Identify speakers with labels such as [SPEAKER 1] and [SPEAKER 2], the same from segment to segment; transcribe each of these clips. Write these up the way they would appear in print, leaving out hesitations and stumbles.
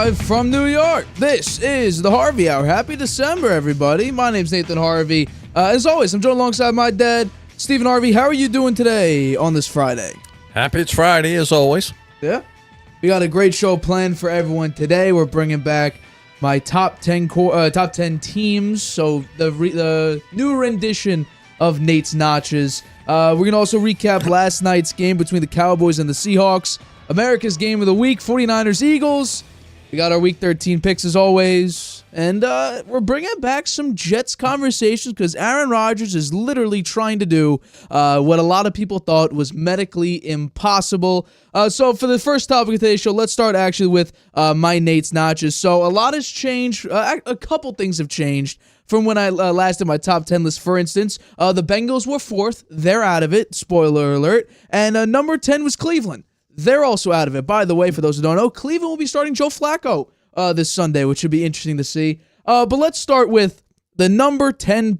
[SPEAKER 1] Live from New York, this is the Harvey Hour. Happy December, everybody. My name's Nathan Harvey. As always, I'm joined alongside my dad, Stephen Harvey. How are you doing today on this Friday?
[SPEAKER 2] Happy it's Friday, as always.
[SPEAKER 1] Yeah. We got a great show planned for everyone today. We're bringing back my top 10 teams, so the new rendition of Nate's Notches. We're going to also recap last night's game between the Cowboys and the Seahawks, America's game of the week, 49ers Eagles. We got our Week 13 picks as always. And we're bringing back some Jets conversations because Aaron Rodgers is literally trying to do what a lot of people thought was medically impossible. So for the first topic of today's show, let's start actually with my Nate's Notches. So a lot has changed. A couple things have changed from when I last did my top 10 list. For instance, the Bengals were 4th. They're out of it. Spoiler alert. And number 10 was Cleveland. They're also out of it. By the way, for those who don't know, Cleveland will be starting Joe Flacco this Sunday, which should be interesting to see. But let's start with the number 10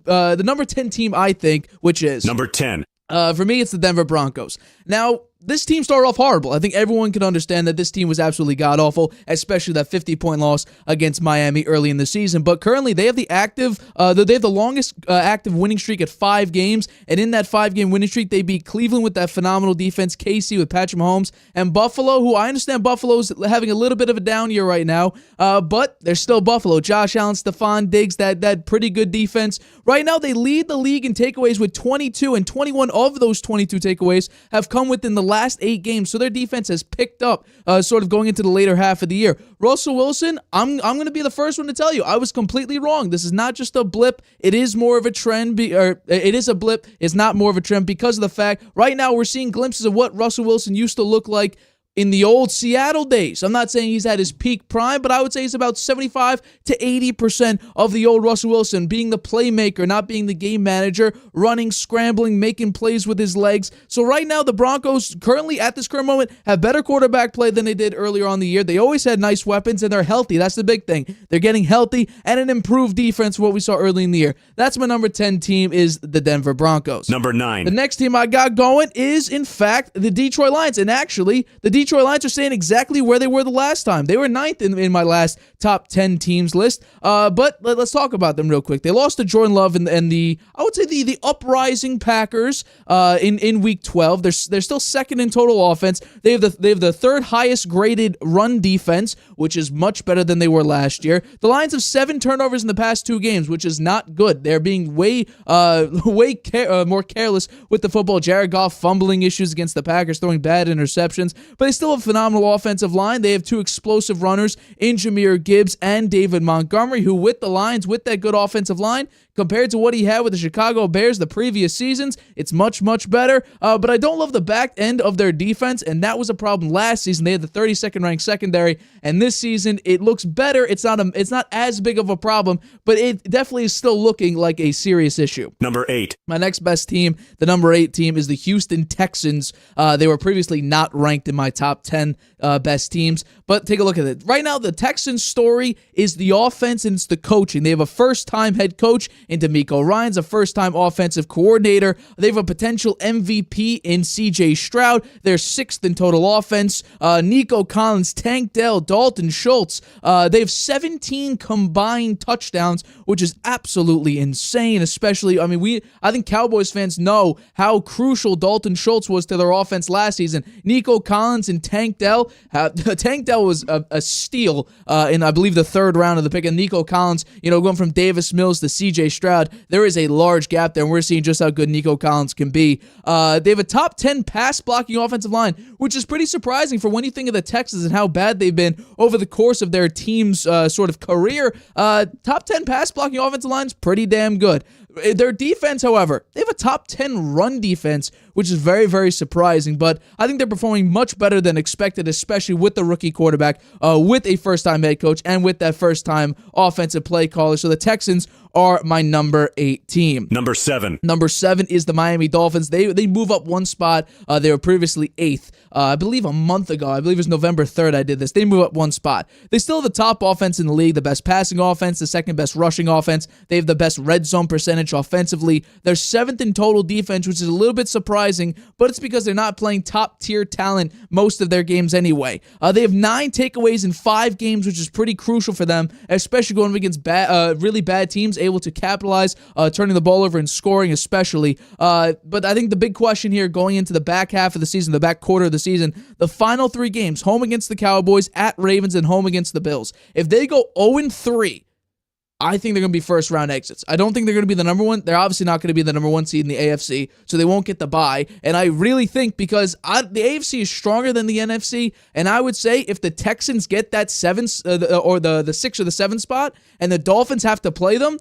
[SPEAKER 1] team, I think, which is
[SPEAKER 3] number 10.
[SPEAKER 1] For me, it's the Denver Broncos. Now, this team started off horrible. I think everyone can understand that this team was absolutely god-awful, especially that 50-point loss against Miami early in the season. But currently, they have the longest active winning streak at 5 games. And in that 5-game winning streak, they beat Cleveland with that phenomenal defense, KC with Patrick Mahomes, and Buffalo, who I understand Buffalo's having a little bit of a down year right now. But they're still Buffalo. Josh Allen, Stephon Diggs, that pretty good defense. Right now, they lead the league in takeaways with 22, and 21 of those 22 takeaways have come within the last 8 games, so their defense has picked up sort of going into the later half of the year. Russell Wilson, I'm going to be the first one to tell you, I was completely wrong. This is not just a blip. It is more of a trend, it is a blip. It's not more of a trend because of the fact right now we're seeing glimpses of what Russell Wilson used to look like in the old Seattle days. I'm not saying he's at his peak prime, but I would say he's about 75 to 80% of the old Russell Wilson, being the playmaker, not being the game manager, running, scrambling, making plays with his legs. So right now, the Broncos currently, at this current moment, have better quarterback play than they did earlier on the year. They always had nice weapons, and they're healthy. That's the big thing. They're getting healthy and an improved defense, what we saw early in the year. That's my number 10 team, is the Denver Broncos.
[SPEAKER 3] Number 9.
[SPEAKER 1] The next team I got going is, in fact, the Detroit Lions. And actually, the Detroit Lions are staying exactly where they were the last time. They were 9th in my last top 10 teams list. But let's talk about them real quick. They lost to Jordan Love and the I would say the uprising Packers in Week 12. They're still 2nd in total offense. They have the 3rd highest graded run defense, which is much better than they were last year. The Lions have 7 turnovers in the past 2 games, which is not good. They're being way more careless with the football. Jared Goff fumbling issues against the Packers, throwing bad interceptions, but they still have a phenomenal offensive line. They have 2 explosive runners in Jahmyr Gibbs and David Montgomery, who with the Lions, with that good offensive line, compared to what he had with the Chicago Bears the previous seasons, it's much, much better. But I don't love the back end of their defense, and that was a problem last season. They had the 32nd ranked secondary, and this season it looks better. It's not as big of a problem, but it definitely is still looking like a serious issue.
[SPEAKER 3] Number 8.
[SPEAKER 1] My next best team, the number 8 team, is the Houston Texans. They were previously not ranked in my top 10 best teams, but take a look at it. Right now, the Texans' story is the offense and it's the coaching. They have a first-time head coach in DeMeco Ryans, a first-time offensive coordinator. They have a potential MVP in C.J. Stroud. They're 6th in total offense. Nico Collins, Tank Dell, Dalton Schultz. They have 17 combined touchdowns, which is absolutely insane, especially, I think Cowboys fans know how crucial Dalton Schultz was to their offense last season. Nico Collins and Tank Dell. Tank Dell was a steal in, I believe, the 3rd round of the pick. And Nico Collins, going from Davis Mills to C.J. Stroud, there is a large gap there, and we're seeing just how good Nico Collins can be. They have a top 10 pass-blocking offensive line, which is pretty surprising for when you think of the Texans and how bad they've been over the course of their team's sort of career. Top 10 pass-blocking offensive line is pretty damn good. Their defense, however, they have a top 10 run defense, which is very, very surprising, but I think they're performing much better than expected, especially with the rookie quarterback, with a first-time head coach, and with that first-time offensive play caller. So the Texans are my number 8 team.
[SPEAKER 3] Number 7.
[SPEAKER 1] Number 7 is the Miami Dolphins. They move up one spot. They were previously 8th. I believe a month ago. I believe it was November 3rd I did this. They move up one spot. They still have the top offense in the league, the best passing offense, the second best rushing offense. They have the best red zone percentage disadvantage offensively. They're 7th in total defense, which is a little bit surprising, but it's because they're not playing top-tier talent most of their games anyway. They have 9 takeaways in 5 games, which is pretty crucial for them, especially going up against really bad teams, able to capitalize, turning the ball over and scoring especially. But I think the big question here going into the back half of the season, the back quarter of the season, the final 3 games, home against the Cowboys, at Ravens, and home against the Bills. If they go 0-3, I think they're going to be first-round exits. I don't think they're going to be the number one. They're obviously not going to be the number 1 seed in the AFC, so they won't get the bye. And I really think because the AFC is stronger than the NFC, and I would say if the Texans get that 7 or the 6 or the 7 spot, and the Dolphins have to play them,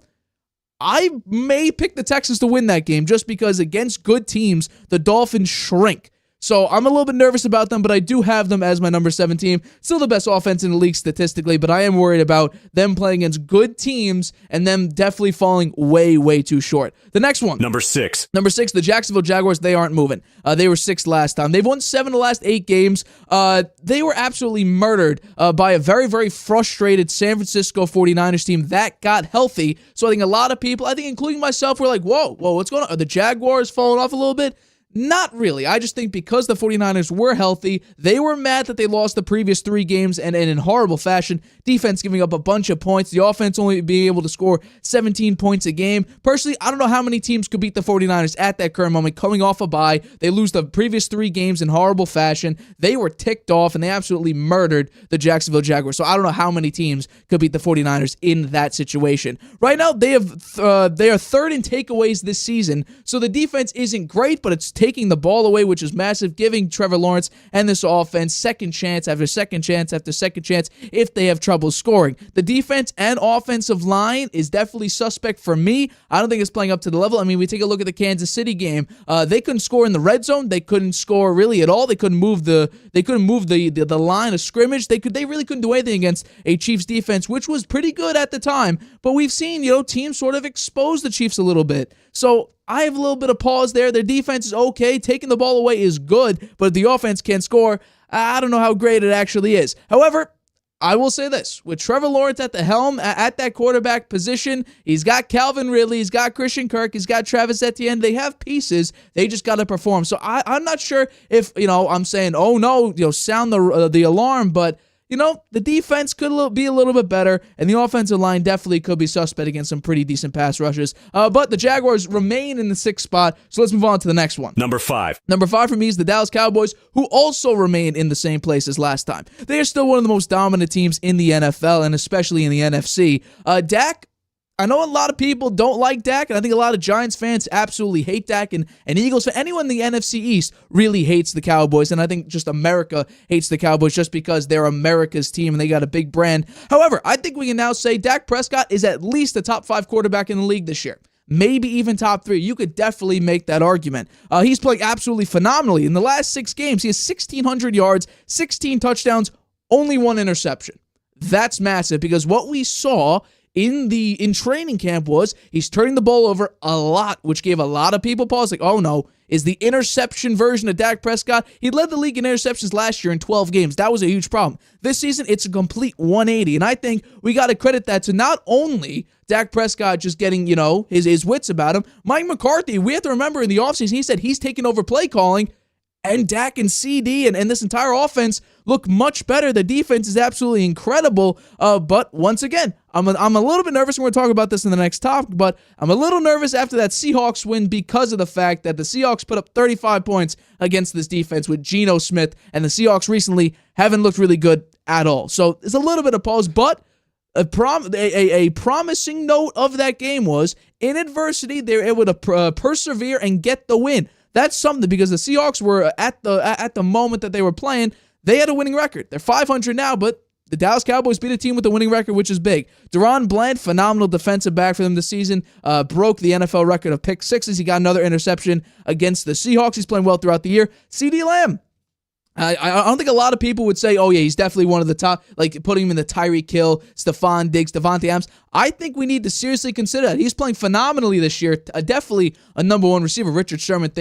[SPEAKER 1] I may pick the Texans to win that game just because against good teams, the Dolphins shrink. So I'm a little bit nervous about them, but I do have them as my number 7 team. Still the best offense in the league statistically, but I am worried about them playing against good teams and them definitely falling way, way too short. The next one.
[SPEAKER 3] Number 6.
[SPEAKER 1] Number 6, the Jacksonville Jaguars, they aren't moving. They were 6th last time. They've won 7 of the last 8 games. They were absolutely murdered by a very, very frustrated San Francisco 49ers team that got healthy. So I think a lot of people, I think including myself, were like, whoa, what's going on? Are the Jaguars falling off a little bit? Not really. I just think because the 49ers were healthy, they were mad that they lost the previous 3 games and in horrible fashion. Defense giving up a bunch of points. The offense only being able to score 17 points a game. Personally, I don't know how many teams could beat the 49ers at that current moment. Coming off a bye, they lose the previous 3 games in horrible fashion. They were ticked off and they absolutely murdered the Jacksonville Jaguars. So I don't know how many teams could beat the 49ers in that situation. Right now, they are 3rd in takeaways this season. So the defense isn't great, but it's taking the ball away, which is massive, giving Trevor Lawrence and this offense second chance after second chance after second chance if they have trouble scoring. The defense and offensive line is definitely suspect for me. I don't think it's playing up to the level. I mean, we take a look at the Kansas City game. They couldn't score in the red zone. They couldn't score really at all. They couldn't move the line of scrimmage. They really couldn't do anything against a Chiefs defense, which was pretty good at the time. But we've seen, teams sort of expose the Chiefs a little bit. So I have a little bit of pause there. Their defense is okay. Taking the ball away is good, but if the offense can't score, I don't know how great it actually is. However, I will say this. With Trevor Lawrence at the helm, at that quarterback position, he's got Calvin Ridley, he's got Christian Kirk, he's got Travis Etienne. They have pieces. They just got to perform. So I'm not sure if, I'm saying, oh no, sound the alarm, but the defense could be a little bit better, and the offensive line definitely could be suspect against some pretty decent pass rushes. But the Jaguars remain in the 6th spot, so let's move on to the next one.
[SPEAKER 3] Number 5.
[SPEAKER 1] Number 5 for me is the Dallas Cowboys, who also remain in the same place as last time. They are still one of the most dominant teams in the NFL, and especially in the NFC. Dak, I know a lot of people don't like Dak, and I think a lot of Giants fans absolutely hate Dak, and Eagles fans, anyone in the NFC East really hates the Cowboys, and I think just America hates the Cowboys just because they're America's team and they got a big brand. However, I think we can now say Dak Prescott is at least a top 5 quarterback in the league this year. Maybe even top 3. You could definitely make that argument. He's playing absolutely phenomenally. In the last 6 games, he has 1,600 yards, 16 touchdowns, only 1 interception. That's massive because what we saw in training camp was he's turning the ball over a lot, which gave a lot of people pause, like, oh no, is the interception version of Dak Prescott. He led the league in interceptions last year in 12 games. That was a huge problem. This season, it's a complete 180, and I think we got to credit that to not only Dak Prescott just getting, his wits about him. Mike McCarthy, we have to remember in the offseason, he said he's taking over play calling, and Dak and CD and this entire offense look much better. The defense is absolutely incredible. But once again, I'm a little bit nervous. We're going to talk about this in the next topic, but I'm a little nervous after that Seahawks win because of the fact that the Seahawks put up 35 points against this defense with Geno Smith, and the Seahawks recently haven't looked really good at all. So it's a little bit of pause, but a promising note of that game was in adversity, they were able to persevere and get the win. That's something because the Seahawks were at the moment that they were playing, they had a winning record. They're 500 now, but the Dallas Cowboys beat a team with a winning record, which is big. Deron Bland, phenomenal defensive back for them this season, broke the NFL record of pick sixes. He got another interception against the Seahawks. He's playing well throughout the year. CeeDee Lamb. I don't think a lot of people would say, oh yeah, he's definitely one of the top, like putting him in the Tyreek Hill, Stephon Diggs, Devontae Adams. I think we need to seriously consider that. He's playing phenomenally this year. Definitely a number 1 receiver. Richard Sherman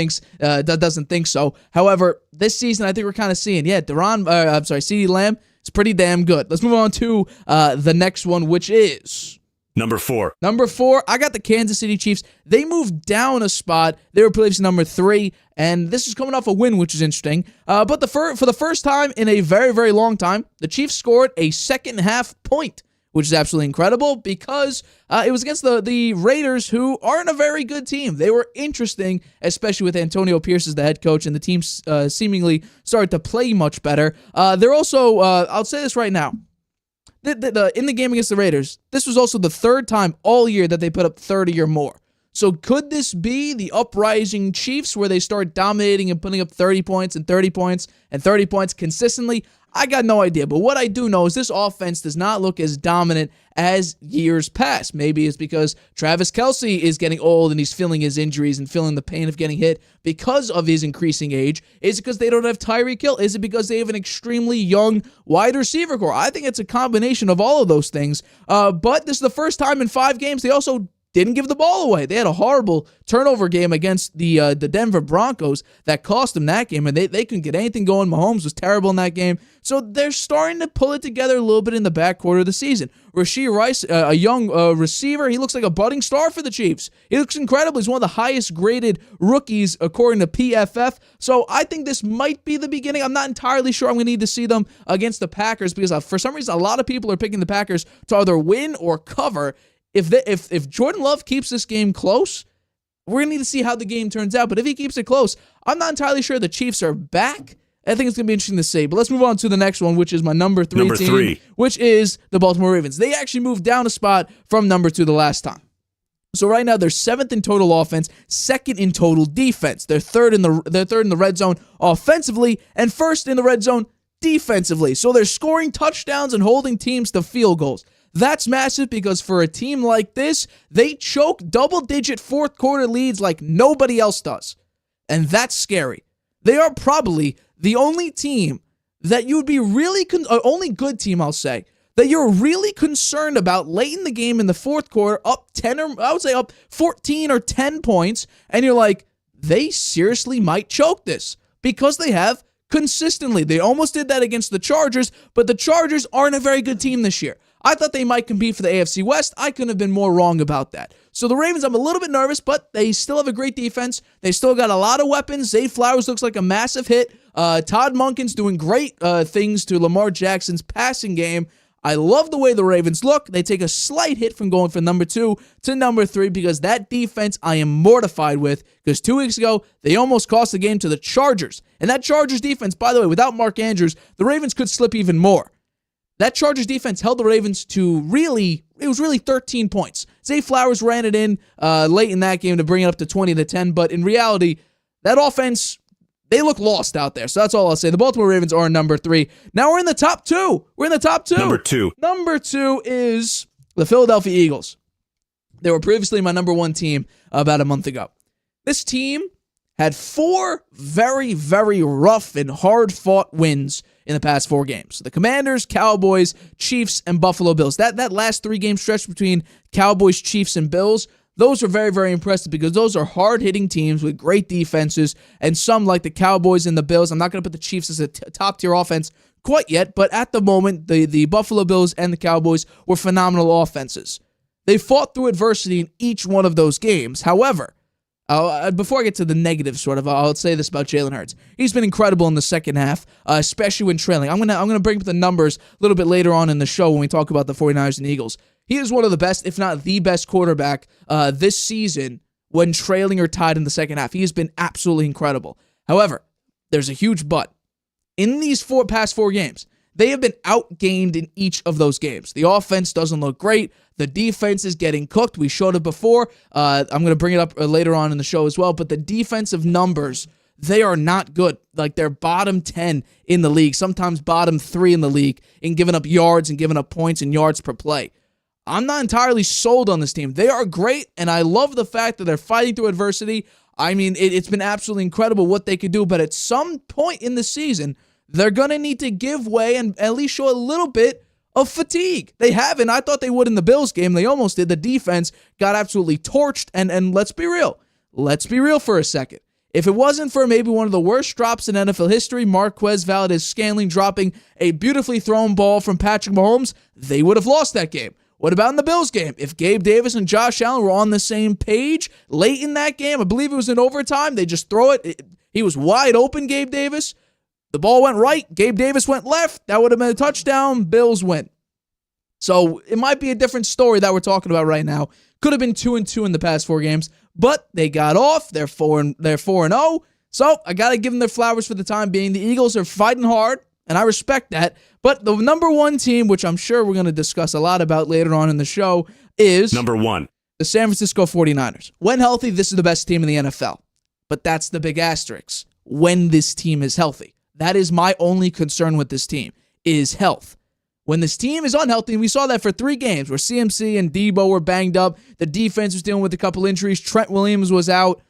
[SPEAKER 1] doesn't think so. However, this season I think we're kind of seeing, CeeDee Lamb is pretty damn good. Let's move on to the next one, which is
[SPEAKER 3] Number 4.
[SPEAKER 1] Number 4, I got the Kansas City Chiefs. They moved down a spot. They were previously number 3, and this is coming off a win, which is interesting. But for the first time in a very, very long time, the Chiefs scored a second-half point, which is absolutely incredible because it was against the Raiders, who aren't a very good team. They were interesting, especially with Antonio Pierce as the head coach, and the team seemingly started to play much better. They're also, I'll say this right now, in the game against the Raiders, this was also the third time all year that they put up 30 or more. So could this be the uprising Chiefs where they start dominating and putting up 30 points and 30 points and 30 points consistently? I got no idea, but what I do know is this offense does not look as dominant as years past. Maybe it's because Travis Kelce is getting old and he's feeling his injuries and feeling the pain of getting hit because of his increasing age. Is it because they don't have Tyreek Hill? Is it because they have an extremely young wide receiver core? I think it's a combination of all of those things. But this is the first time in 5 games they also didn't give the ball away. They had a horrible turnover game against the Denver Broncos that cost them that game, and they couldn't get anything going. Mahomes was terrible in that game. So they're starting to pull it together a little bit in the back quarter of the season. Rashee Rice, a young receiver, he looks like a budding star for the Chiefs. He looks incredible. He's one of the highest graded rookies according to PFF. So I think this might be the beginning. I'm not entirely sure I'm going to need to see them against the Packers because for some reason a lot of people are picking the Packers to either win or cover. If Jordan Love keeps this game close, we're going to need to see how the game turns out. But if he keeps it close, I'm not entirely sure the Chiefs are back. I think it's going to be interesting to see. But let's move on to the next one, which is my number 3 team, which is the Baltimore Ravens. They actually moved down a spot from number 2 the last time. So right now they're 7th in total offense, 2nd in total defense. They're third in the red zone offensively and 1st in the red zone defensively. So they're scoring touchdowns and holding teams to field goals. That's massive because for a team like this, they choke double-digit fourth quarter leads like nobody else does. And that's scary. They are probably the only team that you would be really, only good team, I'll say, that you're really concerned about late in the game in the fourth quarter, up 10 or I would say up 14 or 10 points, and you're like, they seriously might choke this because they have consistently. They almost did that against the Chargers, but the Chargers aren't a very good team this year. I thought they might compete for the AFC West. I couldn't have been more wrong about that. So the Ravens, I'm a little bit nervous, but they still have a great defense. They still got a lot of weapons. Zay Flowers looks like a massive hit. Todd Monken's doing great things to Lamar Jackson's passing game. I love the way the Ravens look. They take a slight hit from going from number 2 to number 3 because that defense I am mortified with because 2 weeks ago, they almost cost the game to the Chargers. And that Chargers defense, by the way, without Mark Andrews, the Ravens could slip even more. That Chargers defense held the Ravens to it was really 13 points. Zay Flowers ran it in late in that game to bring it up to 20-10, but in reality, that offense, they look lost out there. So that's all I'll say. The Baltimore Ravens are number 3. Now we're in the top 2.
[SPEAKER 3] Number 2.
[SPEAKER 1] Number 2 is the Philadelphia Eagles. They were previously my number 1 team about a month ago. This team had 4 very, very rough and hard-fought wins in the past 4 games. The Commanders, Cowboys, Chiefs, and Buffalo Bills. That last 3-game stretch between Cowboys, Chiefs, and Bills, those are very, very impressive because those are hard-hitting teams with great defenses, and some like the Cowboys and the Bills. I'm not going to put the Chiefs as a top-tier offense quite yet, but at the moment, the Buffalo Bills and the Cowboys were phenomenal offenses. They fought through adversity in each one of those games. However, before I get to the negative, I'll say this about Jalen Hurts. He's been incredible in the second half, especially when trailing. I'm gonna bring up the numbers a little bit later on in the show when we talk about the 49ers and Eagles. He is one of the best, if not the best quarterback this season when trailing or tied in the second half. He has been absolutely incredible. However, there's a huge but. In these past 4 games, they have been outgained in each of those games. The offense doesn't look great. The defense is getting cooked. We showed it before. I'm going to bring it up later on in the show as well. But the defensive numbers, they are not good. Like they're bottom 10 in the league, sometimes bottom 3 in the league in giving up yards and giving up points and yards per play. I'm not entirely sold on this team. They are great, and I love the fact that they're fighting through adversity. I mean, it's been absolutely incredible what they could do. But at some point in the season, they're going to need to give way and at least show a little bit of fatigue. They haven't. I thought they would in the Bills game. They almost did. The defense got absolutely torched. And let's be real. Let's be real for a second. If it wasn't for maybe one of the worst drops in NFL history, Marquez Valdez-Scantling dropping a beautifully thrown ball from Patrick Mahomes, they would have lost that game. What about in the Bills game? If Gabe Davis and Josh Allen were on the same page late in that game, I believe it was in overtime, they just throw it. He was wide open, Gabe Davis. The ball went right. Gabe Davis went left. That would have been a touchdown. Bills win. So it might be a different story that we're talking about right now. Could have been 2-2 in the past 4 games, but they got off. They're 4-0. So I got to give them their flowers for the time being. The Eagles are fighting hard, and I respect that. But the number one team, which I'm sure we're going to discuss a lot about later on in the show, is
[SPEAKER 3] number 1.
[SPEAKER 1] The San Francisco 49ers. When healthy, this is the best team in the NFL. But that's the big asterisk. When this team is healthy. That is my only concern with this team, is health. When this team is unhealthy, and we saw that for 3 games where CMC and Debo were banged up, the defense was dealing with a couple injuries, Trent Williams was out,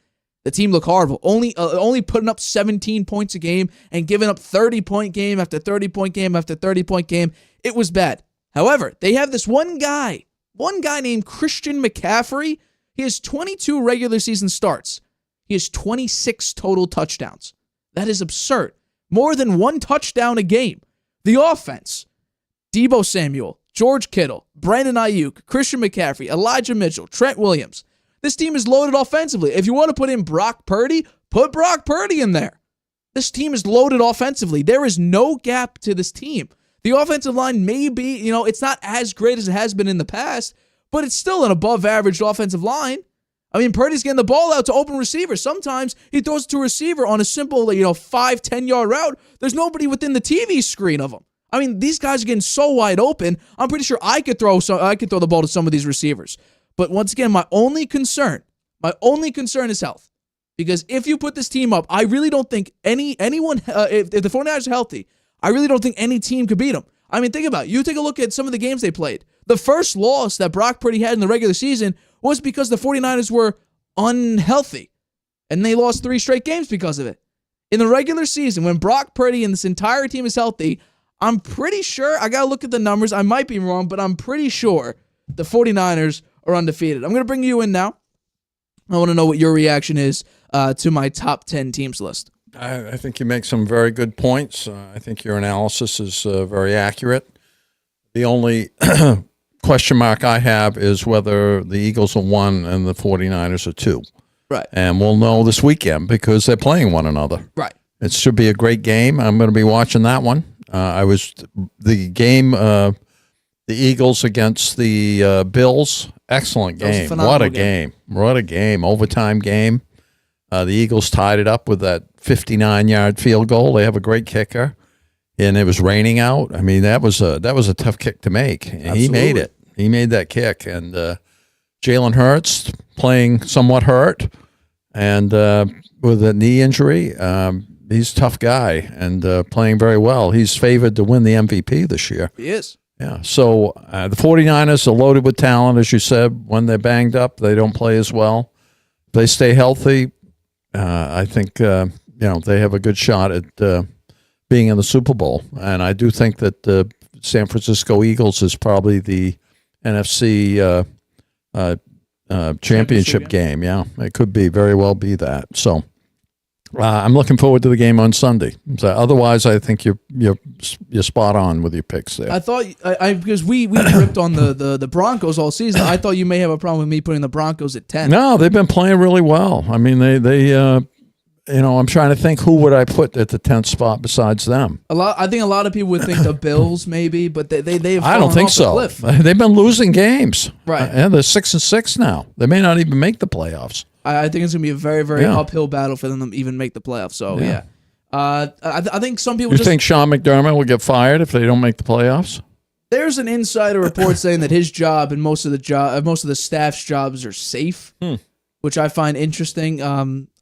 [SPEAKER 1] the team looked horrible. Only putting up 17 points a game and giving up 30-point game after 30-point game after 30-point game. It was bad. However, they have this one guy named Christian McCaffrey. He has 22 regular season starts. He has 26 total touchdowns. That is absurd. More than 1 touchdown a game. The offense, Debo Samuel, George Kittle, Brandon Ayuk, Christian McCaffrey, Elijah Mitchell, Trent Williams. This team is loaded offensively. If you want to put in Brock Purdy, put Brock Purdy in there. This team is loaded offensively. There is no gap to this team. The offensive line may be, it's not as great as it has been in the past, but it's still an above-average offensive line. I mean, Purdy's getting the ball out to open receivers. Sometimes he throws it to a receiver on a simple, 5-10-yard route. There's nobody within the TV screen of him. I mean, these guys are getting so wide open. I'm pretty sure I could throw the ball to some of these receivers. But once again, my only concern is health. Because if you put this team up, I really don't think anyone, if the 49ers are healthy, I really don't think any team could beat them. I mean, think about it. You take a look at some of the games they played. The first loss that Brock Purdy had in the regular season was because the 49ers were unhealthy. And they lost 3 straight games because of it. In the regular season, when Brock Purdy and this entire team is healthy, I'm pretty sure, I got to look at the numbers. I might be wrong, but I'm pretty sure the 49ers are undefeated. I'm going to bring you in now. I want to know what your reaction is to my top 10 teams list.
[SPEAKER 2] I think you make some very good points. I think your analysis is very accurate. The only question mark I have is whether the Eagles are 1 and the 49ers are 2.
[SPEAKER 1] Right.
[SPEAKER 2] And we'll know this weekend because they're playing one another.
[SPEAKER 1] Right.
[SPEAKER 2] It should be a great game. I'm going to be watching that one. The Eagles against the Bills. Excellent game. What a game. What a game. Overtime game. The Eagles tied it up with that 59-yard field goal. They have a great kicker, and it was raining out. I mean, that was a tough kick to make. And he made it. He made that kick. And Jalen Hurts playing somewhat hurt and with a knee injury. He's a tough guy and playing very well. He's favored to win the MVP this year.
[SPEAKER 1] He is.
[SPEAKER 2] Yeah. So the 49ers are loaded with talent, as you said. When they're banged up, they don't play as well. If they stay healthy, I think they have a good shot at being in the Super Bowl. And I do think that the San Francisco Eagles is probably the NFC championship game. Yeah, it could very well be that. So I'm looking forward to the game on Sunday. So otherwise, I think you're spot on with your picks there.
[SPEAKER 1] I thought because we ripped on the Broncos all season. I thought you may have a problem with me putting the Broncos at 10.
[SPEAKER 2] No, they've been playing really well. I mean, they I'm trying to think who would I put at the 10th spot besides them.
[SPEAKER 1] I think a lot of people would think the Bills maybe, but they've
[SPEAKER 2] I don't think so. They've been losing games.
[SPEAKER 1] Right.
[SPEAKER 2] And they're 6-6 now. They may not even make the playoffs.
[SPEAKER 1] I think it's going to be a very, very uphill battle for them to even make the playoffs. So, yeah. I think some people
[SPEAKER 2] think Sean McDermott will get fired if they don't make the playoffs?
[SPEAKER 1] There's an insider report saying that his job and most of the staff's jobs are safe, which I find interesting.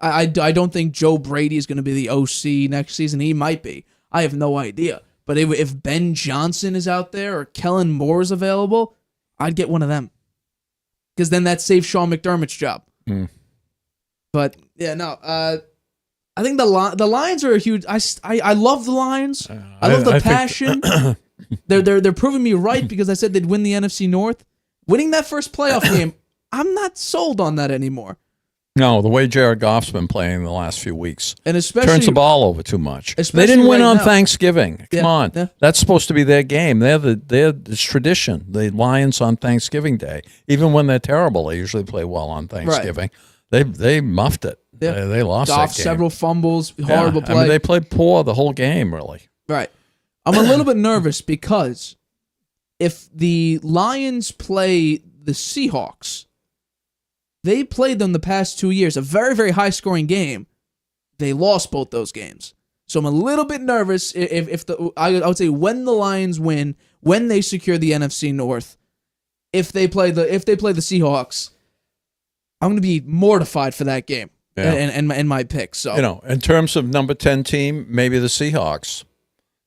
[SPEAKER 1] I don't think Joe Brady is going to be the OC next season. He might be. I have no idea. But if Ben Johnson is out there or Kellen Moore is available, I'd get one of them. Because then that saves Sean McDermott's job. But yeah, no. I think the Lions are a huge. I love the Lions. I love the passion. They're proving me right because I said they'd win the NFC North. Winning that first playoff game, I'm not sold on that anymore.
[SPEAKER 2] No, the way Jared Goff's been playing the last few weeks.
[SPEAKER 1] And especially
[SPEAKER 2] turns the ball over too much.
[SPEAKER 1] They
[SPEAKER 2] didn't win on
[SPEAKER 1] now.
[SPEAKER 2] Thanksgiving. Come on. Yeah. That's supposed to be their game. It's tradition. The Lions on Thanksgiving Day. Even when they're terrible, they usually play well on Thanksgiving. Right. They muffed it. Yeah. They lost
[SPEAKER 1] Goff,
[SPEAKER 2] that game.
[SPEAKER 1] several fumbles, horrible play.
[SPEAKER 2] I mean, they played poor the whole game, really.
[SPEAKER 1] Right. I'm a little bit nervous because if the Lions play the Seahawks, they played them the past 2 years, a very, very high-scoring game. They lost both those games. So I'm a little bit nervous I would say when the Lions win, when they secure the NFC North, if they play the Seahawks, I'm going to be mortified for that game and my pick. So
[SPEAKER 2] in terms of number 10 team, maybe the Seahawks.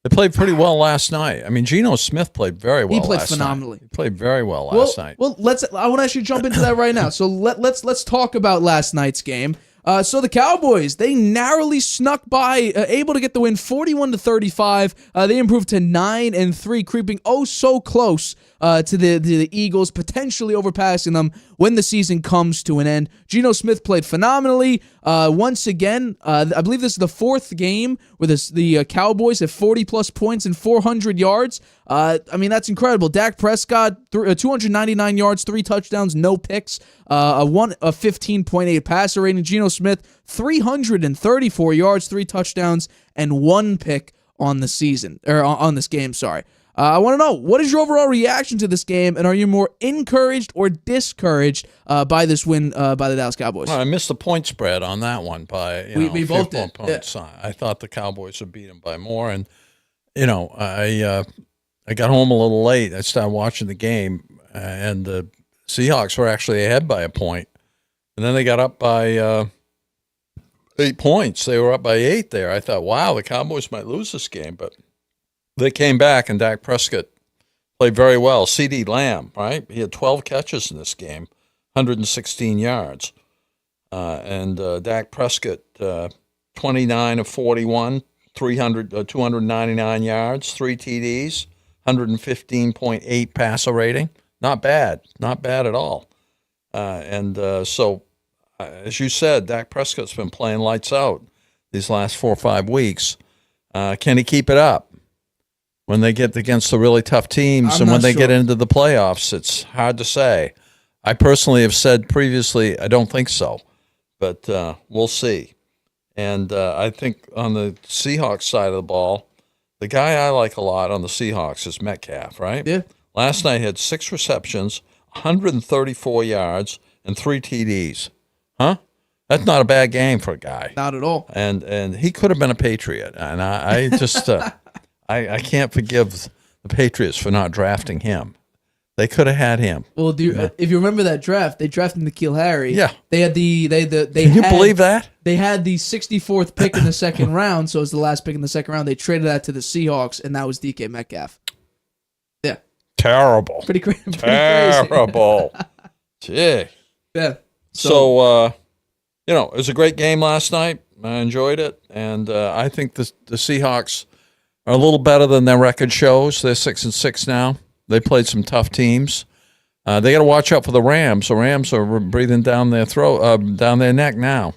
[SPEAKER 2] They played pretty well last night. I mean, Geno Smith played very well.
[SPEAKER 1] He played phenomenally.
[SPEAKER 2] He played very well last night.
[SPEAKER 1] Well, I want to actually jump into that right now. So let's talk about last night's game. So the Cowboys, they narrowly snuck by, able to get the win 41-35. They improved to 9-3, creeping so close to the Eagles, potentially overpassing them when the season comes to an end. Geno Smith played phenomenally. Once again, I believe this is the fourth game where the Cowboys have 40-plus points and 400 yards. I mean, that's incredible. Dak Prescott, 299 yards, 3 touchdowns, no picks, a 15.8 passer rating. Geno Smith, 334 yards, 3 touchdowns, and 1 pick on the season, or on this game, sorry. I want to know, what is your overall reaction to this game, and are you more encouraged or discouraged by this win by the Dallas Cowboys?
[SPEAKER 2] Well, I missed the point spread on that one by
[SPEAKER 1] we both did.
[SPEAKER 2] Points. Yeah. I thought the Cowboys would beat them by more, and I got home a little late. I started watching the game, and the Seahawks were actually ahead by a point, and then they got up by 8 points. They were up by 8 there. I thought, wow, the Cowboys might lose this game, but they came back, and Dak Prescott played very well. CeeDee Lamb, right? He had 12 catches in this game, 116 yards. And Dak Prescott, 29 of 41, 299 yards, 3 TDs, 115.8 passer rating. Not bad. Not bad at all. So, as you said, Dak Prescott's been playing lights out these last 4 or 5 weeks. Can he keep it up? When they get against the really tough teams and when they get into the playoffs, it's hard to say. I personally have said previously I don't think so, but we'll see. And I think on the Seahawks side of the ball, the guy I like a lot on the Seahawks is Metcalf, right?
[SPEAKER 1] Yeah.
[SPEAKER 2] Last night he had 6 receptions, 134 yards, and 3 TDs. Huh? That's not a bad game for a guy.
[SPEAKER 1] Not at all.
[SPEAKER 2] And he could have been a Patriot. And I just... I can't forgive the Patriots for not drafting him. They could have had him.
[SPEAKER 1] Well, if you remember that draft, they drafted N'Keal Harry.
[SPEAKER 2] Yeah,
[SPEAKER 1] they had
[SPEAKER 2] Can you believe that?
[SPEAKER 1] They had the 64th pick in the second round, so it was the last pick in the second round. They traded that to the Seahawks, and that was DK Metcalf. Yeah,
[SPEAKER 2] terrible.
[SPEAKER 1] Pretty crazy.
[SPEAKER 2] Terrible. Gee.
[SPEAKER 1] Yeah.
[SPEAKER 2] So it was a great game last night. I enjoyed it, and I think the Seahawks are a little better than their record shows. They're 6-6 now. They played some tough teams. They got to watch out for the Rams. The Rams are breathing down their throat, down their neck now.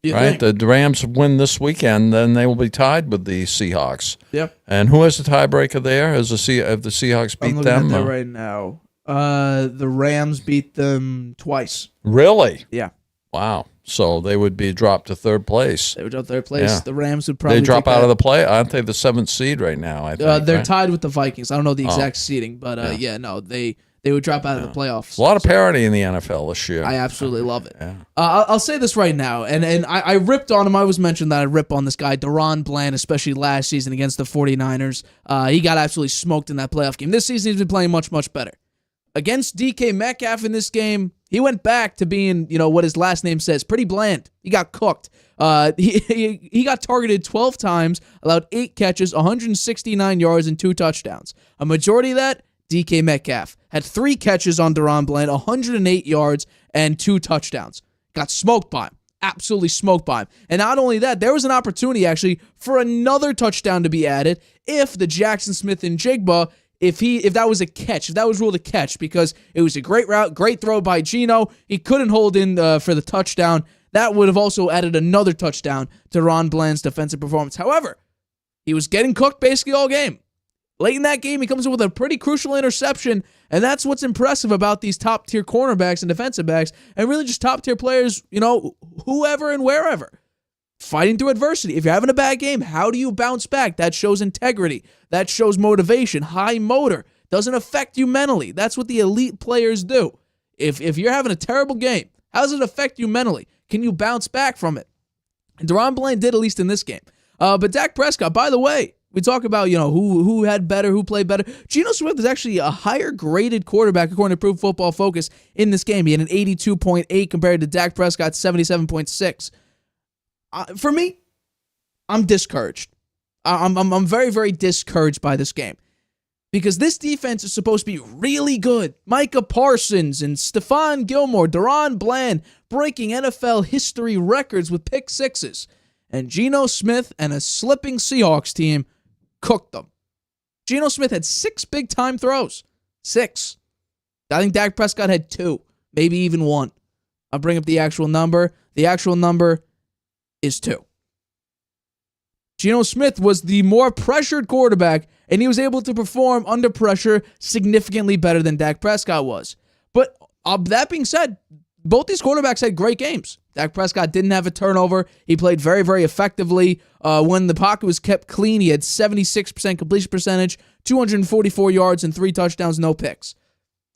[SPEAKER 2] Right? The Rams win this weekend, then they will be tied with the Seahawks.
[SPEAKER 1] Yep.
[SPEAKER 2] And who has the tiebreaker there? Have the Seahawks beat
[SPEAKER 1] them?
[SPEAKER 2] I'm looking
[SPEAKER 1] at that right now. The Rams beat them twice.
[SPEAKER 2] Really?
[SPEAKER 1] Yeah.
[SPEAKER 2] Wow. So they would be dropped to third place.
[SPEAKER 1] They would drop third place.
[SPEAKER 2] Yeah.
[SPEAKER 1] The Rams would probably
[SPEAKER 2] drop out of the play. Aren't they the 7th seed right now? I think
[SPEAKER 1] they're tied with the Vikings. I don't know the exact seeding, but they would drop out of the playoffs.
[SPEAKER 2] A lot of parity in the NFL this year.
[SPEAKER 1] I absolutely love it.
[SPEAKER 2] Yeah.
[SPEAKER 1] I'll say this right now, and I ripped on him. I was mentioned that I rip on this guy, Deron Bland, especially last season against the 49ers. He got absolutely smoked in that playoff game. This season he's been playing much, much better. Against DK Metcalf in this game, he went back to being, what his last name says, pretty bland. He got cooked. He got targeted 12 times, allowed 8 catches, 169 yards, and 2 touchdowns. A majority of that, DK Metcalf. Had 3 catches on Deron Bland, 108 yards, and 2 touchdowns. Got smoked by him. Absolutely smoked by him. And not only that, there was an opportunity, actually, for another touchdown to be added if the Jackson Smith and Jigba, if that was a catch, if that was ruled a catch, because it was a great route, great throw by Geno. He couldn't hold in for the touchdown. that would have also added another touchdown to Ron Bland's defensive performance. However, he was getting cooked basically all game. Late in that game, he comes in with a pretty crucial interception, and that's what's impressive about these top-tier cornerbacks and defensive backs, and really just top-tier players, whoever and wherever. Fighting through adversity. If you're having a bad game, how do you bounce back? That shows integrity. That shows motivation, high motor. Doesn't affect you mentally. That's what the elite players do. If you're having a terrible game, how does it affect you mentally? Can you bounce back from it? And DaRon Bland did, at least in this game. But Dak Prescott, by the way, we talk about, who had better, who played better. Geno Smith is actually a higher graded quarterback according to Pro Football Focus in this game. He had an 82.8 compared to Dak Prescott's 77.6. For me, I'm discouraged. I'm very, very discouraged by this game. Because this defense is supposed to be really good. Micah Parsons and Stephon Gilmore, DaRon Bland breaking NFL history records with pick sixes. And Geno Smith and a slipping Seahawks team cooked them. Geno Smith had 6 big-time throws. 6. I think Dak Prescott had 2, maybe even 1. I'll bring up the actual number. The actual number is 2. Geno Smith was the more pressured quarterback, and he was able to perform under pressure significantly better than Dak Prescott was. But that being said, both these quarterbacks had great games. Dak Prescott didn't have a turnover. He played very, very effectively. When the pocket was kept clean, he had 76% completion percentage, 244 yards, and 3 touchdowns, no picks.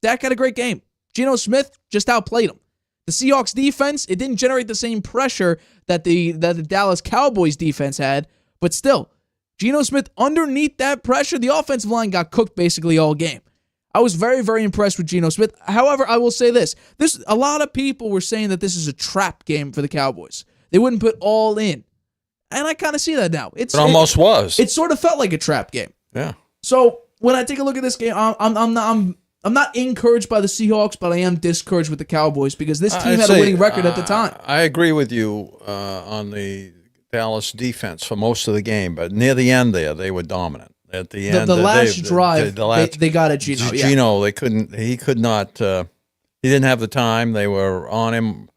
[SPEAKER 1] Dak had a great game. Geno Smith just outplayed him. The Seahawks defense, it didn't generate the same pressure that the Dallas Cowboys defense had, but still, Geno Smith, underneath that pressure, the offensive line got cooked basically all game. I was very, very impressed with Geno Smith. However, I will say this. A lot of people were saying that this is a trap game for the Cowboys. They wouldn't put all in. And I kind of see that now.
[SPEAKER 2] It almost was.
[SPEAKER 1] It sort of felt like a trap game.
[SPEAKER 2] Yeah.
[SPEAKER 1] So when I take a look at this game, I'm not encouraged by the Seahawks, but I am discouraged with the Cowboys because this team had a winning record at the time.
[SPEAKER 2] I agree with you on the Dallas defense for most of the game, but near the end there, they were dominant. At the end,
[SPEAKER 1] the last drive, they got at Geno.
[SPEAKER 2] Geno, he could not. He didn't have the time. They were on him.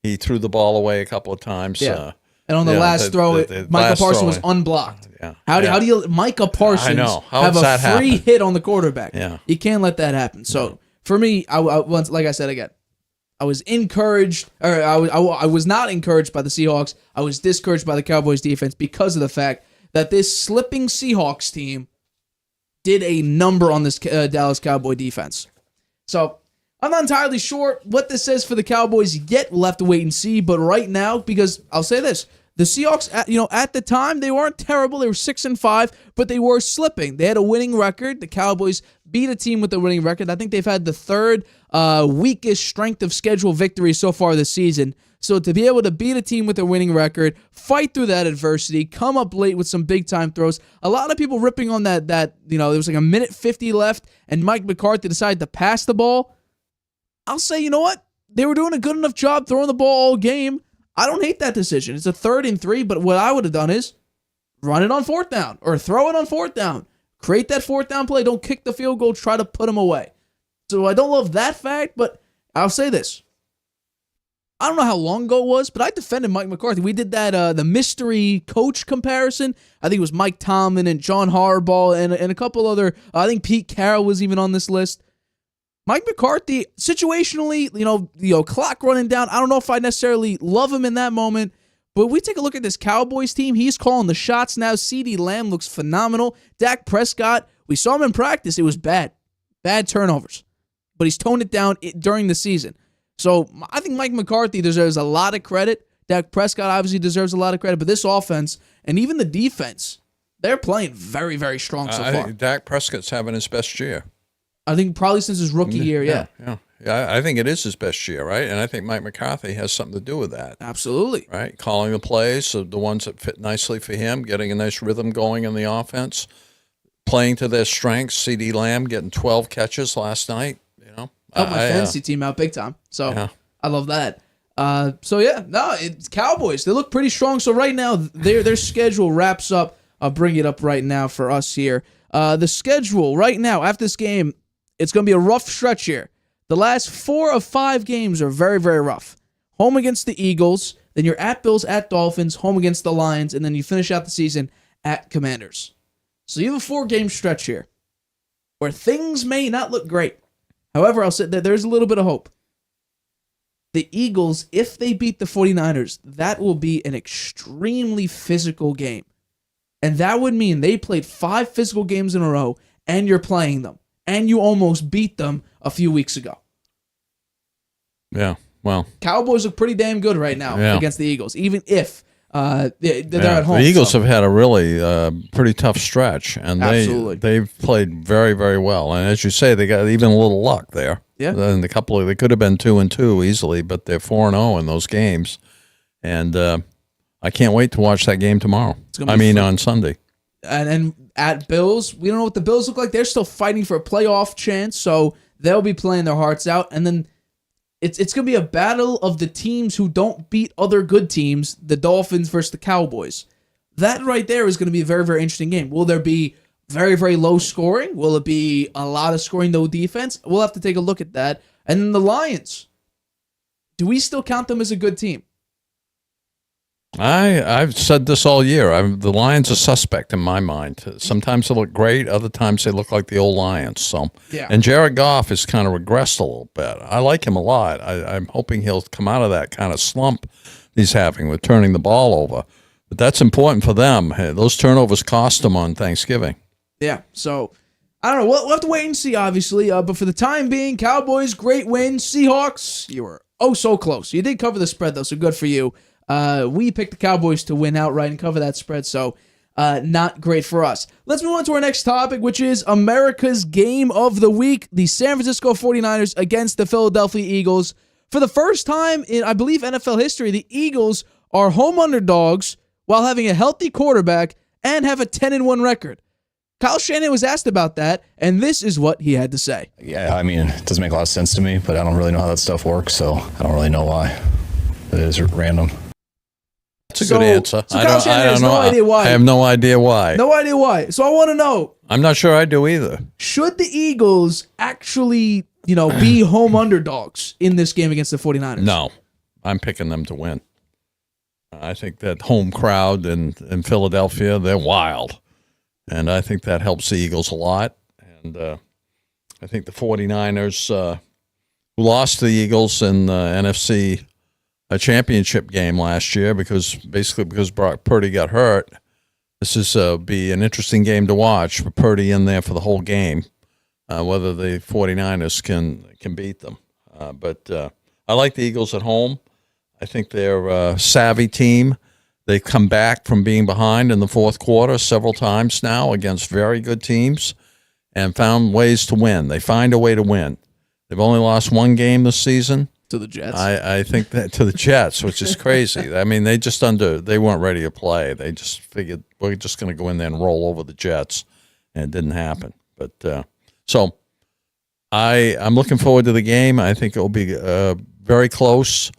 [SPEAKER 2] He threw the ball away a couple of times.
[SPEAKER 1] Yeah. And on the last throw, Micah Parsons was unblocked.
[SPEAKER 2] Yeah.
[SPEAKER 1] How do you Micah Parsons have a free hit on the quarterback?
[SPEAKER 2] Yeah.
[SPEAKER 1] You can't let that happen. So for me, like I said again, I was encouraged, or I was not encouraged by the Seahawks. I was discouraged by the Cowboys defense because of the fact that this slipping Seahawks team did a number on this Dallas Cowboy defense. So I'm not entirely sure what this says for the Cowboys yet. We'll have to wait and see. But right now, because I'll say this, the Seahawks, at the time, they weren't terrible. They were 6-5, but they were slipping. They had a winning record. The Cowboys beat a team with a winning record. I think they've had the third weakest strength of schedule victory so far this season. So to be able to beat a team with a winning record, fight through that adversity, come up late with some big-time throws. A lot of people ripping on that there was like a minute 50 left, and Mike McCarthy decided to pass the ball. I'll say, you know what? They were doing a good enough job throwing the ball all game. I don't hate that decision. It's a 3rd and 3, but what I would have done is run it on 4th down or throw it on 4th down. Create that 4th down play. Don't kick the field goal. Try to put them away. So I don't love that fact, but I'll say this. I don't know how long ago it was, but I defended Mike McCarthy. We did that the mystery coach comparison. I think it was Mike Tomlin and John Harbaugh and a couple other. I think Pete Carroll was even on this list. Mike McCarthy, situationally, clock running down. I don't know if I necessarily love him in that moment, but we take a look at this Cowboys team. He's calling the shots now. CeeDee Lamb looks phenomenal. Dak Prescott, we saw him in practice. It was bad turnovers, but he's toned it down during the season. So I think Mike McCarthy deserves a lot of credit. Dak Prescott obviously deserves a lot of credit, but this offense and even the defense, they're playing very, very strong so far.
[SPEAKER 2] I think Dak Prescott's having his best year.
[SPEAKER 1] I think probably since his rookie year,
[SPEAKER 2] yeah. I think it is his best year, right? And I think Mike McCarthy has something to do with that.
[SPEAKER 1] Absolutely.
[SPEAKER 2] Right? Calling the plays, the ones that fit nicely for him, getting a nice rhythm going in the offense, playing to their strengths. CeeDee Lamb getting 12 catches last night.
[SPEAKER 1] Helped my fantasy team out big time. So I love that. It's Cowboys. They look pretty strong. So right now, their schedule wraps up. I'll bring it up right now for us here. The schedule right now after this game, it's going to be a rough stretch here. The last 4 of 5 games are very, very rough. Home against the Eagles, Then you're at Bills, at Dolphins, home against the Lions, and then you finish out the season at Commanders. So you have a 4-game stretch here where things may not look great. However, I'll say that there's a little bit of hope. The Eagles, if they beat the 49ers, that will be an extremely physical game. And that would mean they played 5 physical games in a row, and you're playing them. And you almost beat them a few weeks ago.
[SPEAKER 2] Yeah, well.
[SPEAKER 1] Cowboys look pretty damn good right now against the Eagles, even if they're at home.
[SPEAKER 2] The Eagles have had a really pretty tough stretch, and they've played very, very well. And as you say, they got even a little luck there.
[SPEAKER 1] Yeah,
[SPEAKER 2] and they could have been 2-2 easily, but they're 4-0 in those games. And I can't wait to watch that game tomorrow. On Sunday.
[SPEAKER 1] And at Bills, we don't know what the Bills look like. They're still fighting for a playoff chance, so they'll be playing their hearts out. And then it's going to be a battle of the teams who don't beat other good teams, the Dolphins versus the Cowboys. That right there is going to be a very, very interesting game. Will there be very, very low scoring? Will it be a lot of scoring, no defense? We'll have to take a look at that. And then the Lions. Do we still count them as a good team?
[SPEAKER 2] I've said this all year. The Lions are suspect in my mind. Sometimes they look great. Other times they look like the old Lions. So, And Jared Goff has kind of regressed a little bit. I like him a lot. I'm hoping he'll come out of that kind of slump he's having with turning the ball over. But that's important for them. Those turnovers cost them on Thanksgiving.
[SPEAKER 1] Yeah, so I don't know. We'll have to wait and see, obviously. But for the time being, Cowboys, great win. Seahawks, you were so close. You did cover the spread, though, so good for you. We picked the Cowboys to win outright and cover that spread, so not great for us. Let's move on to our next topic, which is America's Game of the Week, the San Francisco 49ers against the Philadelphia Eagles. For the first time in, I believe, NFL history, the Eagles are home underdogs while having a healthy quarterback and have a 10-1 record. Kyle Shanahan was asked about that, and this is what he had to say.
[SPEAKER 3] Yeah, I mean, it doesn't make a lot of sense to me, but I don't really know how that stuff works, so I don't really know why. It is random.
[SPEAKER 2] That's a good answer.
[SPEAKER 1] So Kyle Shanahan has no idea why.
[SPEAKER 2] I have no idea why.
[SPEAKER 1] No idea why. So I want to know.
[SPEAKER 2] I'm not sure I do either.
[SPEAKER 1] Should the Eagles actually, be home underdogs in this game against the 49ers?
[SPEAKER 2] No. I'm picking them to win. I think that home crowd in Philadelphia, they're wild. And I think that helps the Eagles a lot. And I think the 49ers, who lost to the Eagles in the NFC championship game last year because Brock Purdy got hurt, this is be an interesting game to watch with Purdy in there for the whole game, whether the 49ers can beat them. But I like the Eagles at home. I think they're a savvy team. They've come back from being behind in the fourth quarter several times now against very good teams and found ways to win. They find a way to win. They've only lost one game this season.
[SPEAKER 1] To the Jets.
[SPEAKER 2] I think that to the Jets, which is crazy. I mean, they weren't ready to play. They just figured we're just going to go in there and roll over the Jets, and it didn't happen. But so I'm looking forward to the game. I think it will be very close,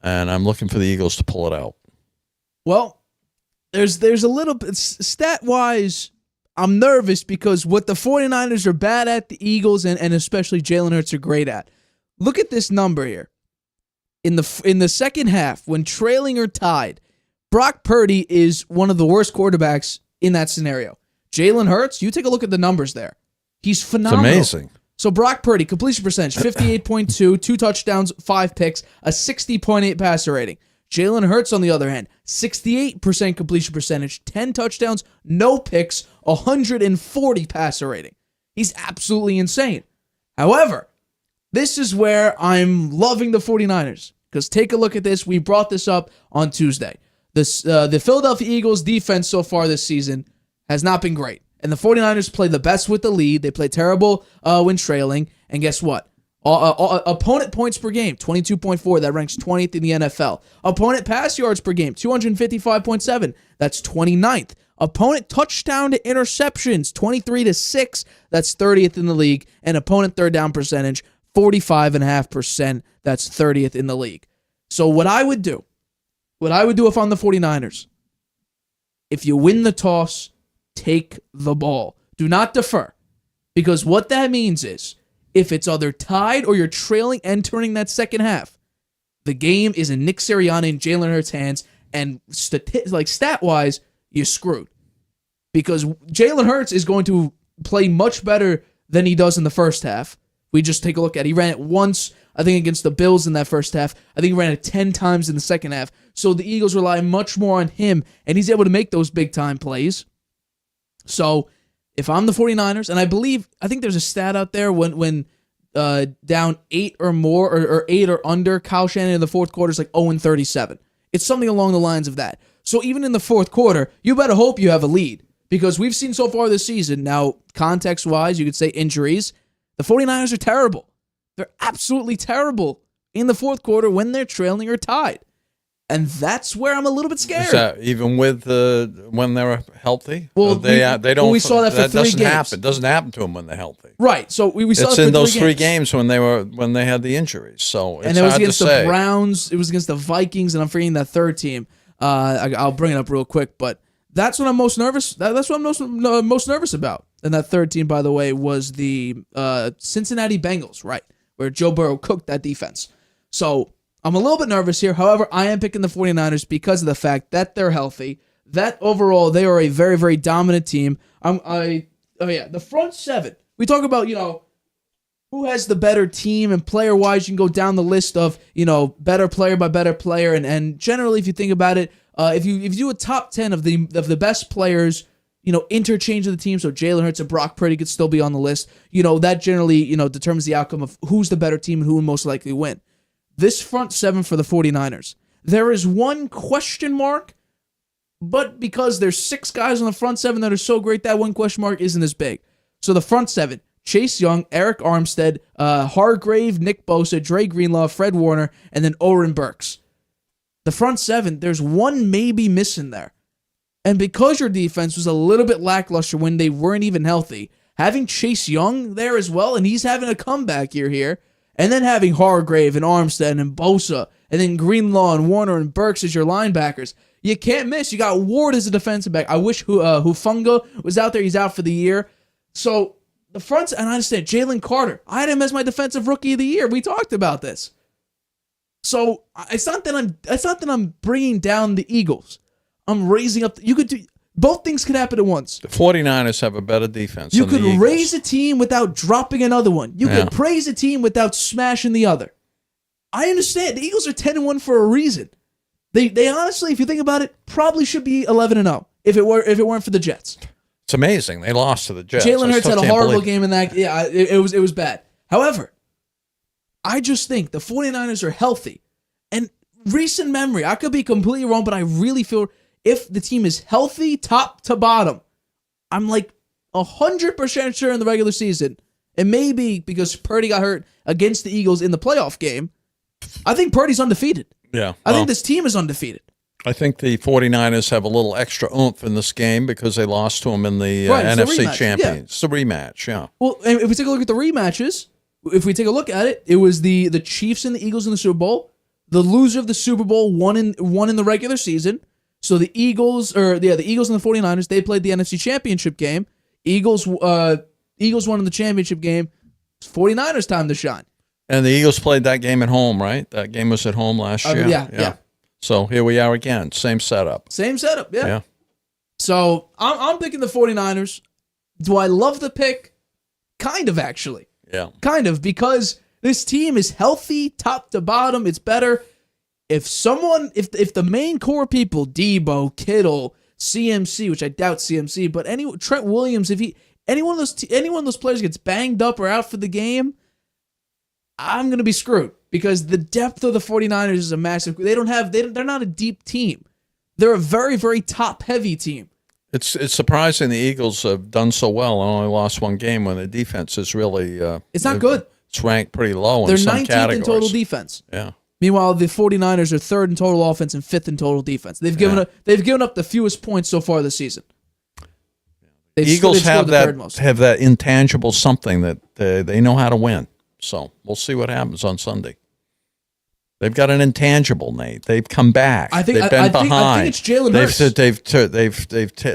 [SPEAKER 2] and I'm looking for the Eagles to pull it out.
[SPEAKER 1] Well, there's a little bit stat-wise, I'm nervous because what the 49ers are bad at, the Eagles and especially Jalen Hurts are great at. Look at this number here. In the second half, when trailing or tied, Brock Purdy is one of the worst quarterbacks in that scenario. Jalen Hurts, you take a look at the numbers there. He's phenomenal.
[SPEAKER 2] It's amazing.
[SPEAKER 1] So Brock Purdy, completion percentage, 58.2, 2 touchdowns, 5 picks, a 60.8 passer rating. Jalen Hurts, on the other hand, 68% completion percentage, 10 touchdowns, no picks, 140 passer rating. He's absolutely insane. However, this is where I'm loving the 49ers. Because take a look at this. We brought this up on Tuesday. The Philadelphia Eagles defense so far this season has not been great. And the 49ers play the best with the lead. They play terrible when trailing. And guess what? Opponent points per game, 22.4. That ranks 20th in the NFL. Opponent pass yards per game, 255.7. That's 29th. Opponent touchdown to interceptions, 23-6. That's 30th in the league. And opponent third down percentage, 45.5%. That's 30th in the league. So what I would do if I'm the 49ers, if you win the toss, take the ball. Do not defer. Because what that means is, if it's either tied or you're trailing entering that second half, The game is in Nick Sirianni and Jalen Hurts' hands, and stat-wise, you're screwed. Because Jalen Hurts is going to play much better than he does in the first half. We just take a look at it. He ran it once, I think, against the Bills in that first half. I think he ran it 10 times in the second half. So the Eagles rely much more on him, and he's able to make those big-time plays. So if I'm the 49ers, and I think there's a stat out there when down 8 or more, or 8 or under, Kyle Shanahan in the fourth quarter is like 0-37. It's something along the lines of that. So even in the fourth quarter, you better hope you have a lead. Because we've seen so far this season, now context-wise, you could say injuries, the 49ers are terrible. They're absolutely terrible in the fourth quarter when they're trailing or tied. And that's where I'm a little bit scared.
[SPEAKER 2] Is that even with when they're healthy?
[SPEAKER 1] Well,
[SPEAKER 2] they don't.
[SPEAKER 1] We saw that for 3
[SPEAKER 2] doesn't
[SPEAKER 1] games.
[SPEAKER 2] Happen. It doesn't happen to them when they're healthy.
[SPEAKER 1] Right. So we saw
[SPEAKER 2] it's
[SPEAKER 1] it for
[SPEAKER 2] in those
[SPEAKER 1] 3
[SPEAKER 2] 3 games when they had the injuries. So it's
[SPEAKER 1] and it was
[SPEAKER 2] hard
[SPEAKER 1] against
[SPEAKER 2] to
[SPEAKER 1] the
[SPEAKER 2] say.
[SPEAKER 1] Browns. It was against the Vikings, and I'm forgetting that third team. I'll bring it up real quick, but that's what I'm most nervous. That's what I'm most nervous about. And that third team, by the way, was the Cincinnati Bengals, right, where Joe Burrow cooked that defense. So I'm a little bit nervous here. However, I am picking the 49ers because of the fact that they're healthy, that overall they are a very, very dominant team. The front 7. We talk about, who has the better team, and player-wise, you can go down the list of, better player by better player. And generally, if you think about it, if you do a top 10 of the best players, interchange of the team, so Jalen Hurts and Brock Purdy could still be on the list, that generally, determines the outcome of who's the better team and who will most likely win. This front 7 for the 49ers, there is one question mark, but because there's 6 guys on the front 7 that are so great, that one question mark isn't as big. So the front 7, Chase Young, Eric Armstead, Hargrave, Nick Bosa, Dre Greenlaw, Fred Warner, and then Oren Burks. The front 7, there's one maybe missing there. And because your defense was a little bit lackluster when they weren't even healthy, having Chase Young there as well, and he's having a comeback year here, and then having Hargrave and Armstead and Bosa, and then Greenlaw and Warner and Burks as your linebackers, you can't miss. You got Ward as a defensive back. I wish Hufanga was out there. He's out for the year. So the front, and I understand, Jalen Carter, I had him as my defensive rookie of the year. We talked about this. So it's not that I'm bringing down the Eagles. I'm raising up. Both things could happen at once.
[SPEAKER 2] The 49ers have a better defense.
[SPEAKER 1] You
[SPEAKER 2] than
[SPEAKER 1] could
[SPEAKER 2] the Eagles.
[SPEAKER 1] raise a team without dropping another one. You could praise a team without smashing the other. I understand. The Eagles are 10-1 for a reason. They honestly, if you think about it, probably should be 11-0 if it weren't for the Jets.
[SPEAKER 2] It's amazing. They lost to the Jets.
[SPEAKER 1] Jalen Hurts had a horrible game in that. Yeah, it was bad. However, I just think the 49ers are healthy. And recent memory, I could be completely wrong, but I really feel if the team is healthy top to bottom, I'm like 100% sure in the regular season, and maybe because Purdy got hurt against the Eagles in the playoff game, I think Purdy's undefeated.
[SPEAKER 2] Yeah.
[SPEAKER 1] I think this team is undefeated.
[SPEAKER 2] I think the 49ers have a little extra oomph in this game because they lost to them in the NFC Champions. Yeah. It's a rematch, yeah.
[SPEAKER 1] Well, and if we take a look at the rematches, if we take a look at it, it was the Chiefs and the Eagles in the Super Bowl. The loser of the Super Bowl won in the regular season. So the Eagles and the 49ers, they played the NFC Championship game. Eagles won in the championship game. It's 49ers time to shine.
[SPEAKER 2] And the Eagles played that game at home, right? That game was at home last year.
[SPEAKER 1] Yeah.
[SPEAKER 2] So here we are again. Same setup.
[SPEAKER 1] Yeah. So I'm picking the 49ers. Do I love the pick? Kind of, actually.
[SPEAKER 2] Yeah.
[SPEAKER 1] Kind of, because this team is healthy, top to bottom. It's better. If the main core people, Debo, Kittle, CMC, which I doubt CMC, but Trent Williams, if any one of those players gets banged up or out for the game, I'm going to be screwed because the depth of the 49ers is a massive. They're not a deep team. They're a very, very top-heavy team.
[SPEAKER 2] It's surprising the Eagles have done so well and only lost one game when the defense is really
[SPEAKER 1] it's not good.
[SPEAKER 2] It's ranked pretty low
[SPEAKER 1] They're
[SPEAKER 2] in some
[SPEAKER 1] 19th
[SPEAKER 2] categories.
[SPEAKER 1] in total defense.
[SPEAKER 2] Yeah.
[SPEAKER 1] Meanwhile, the 49ers are 3rd in total offense and 5th in total defense. They've given up the fewest points so far this season.
[SPEAKER 2] The Eagles have that intangible something that they know how to win. So we'll see what happens on Sunday. They've got an intangible, Nate. They've come back. They've been behind.
[SPEAKER 1] I think it's Jalen Hurts.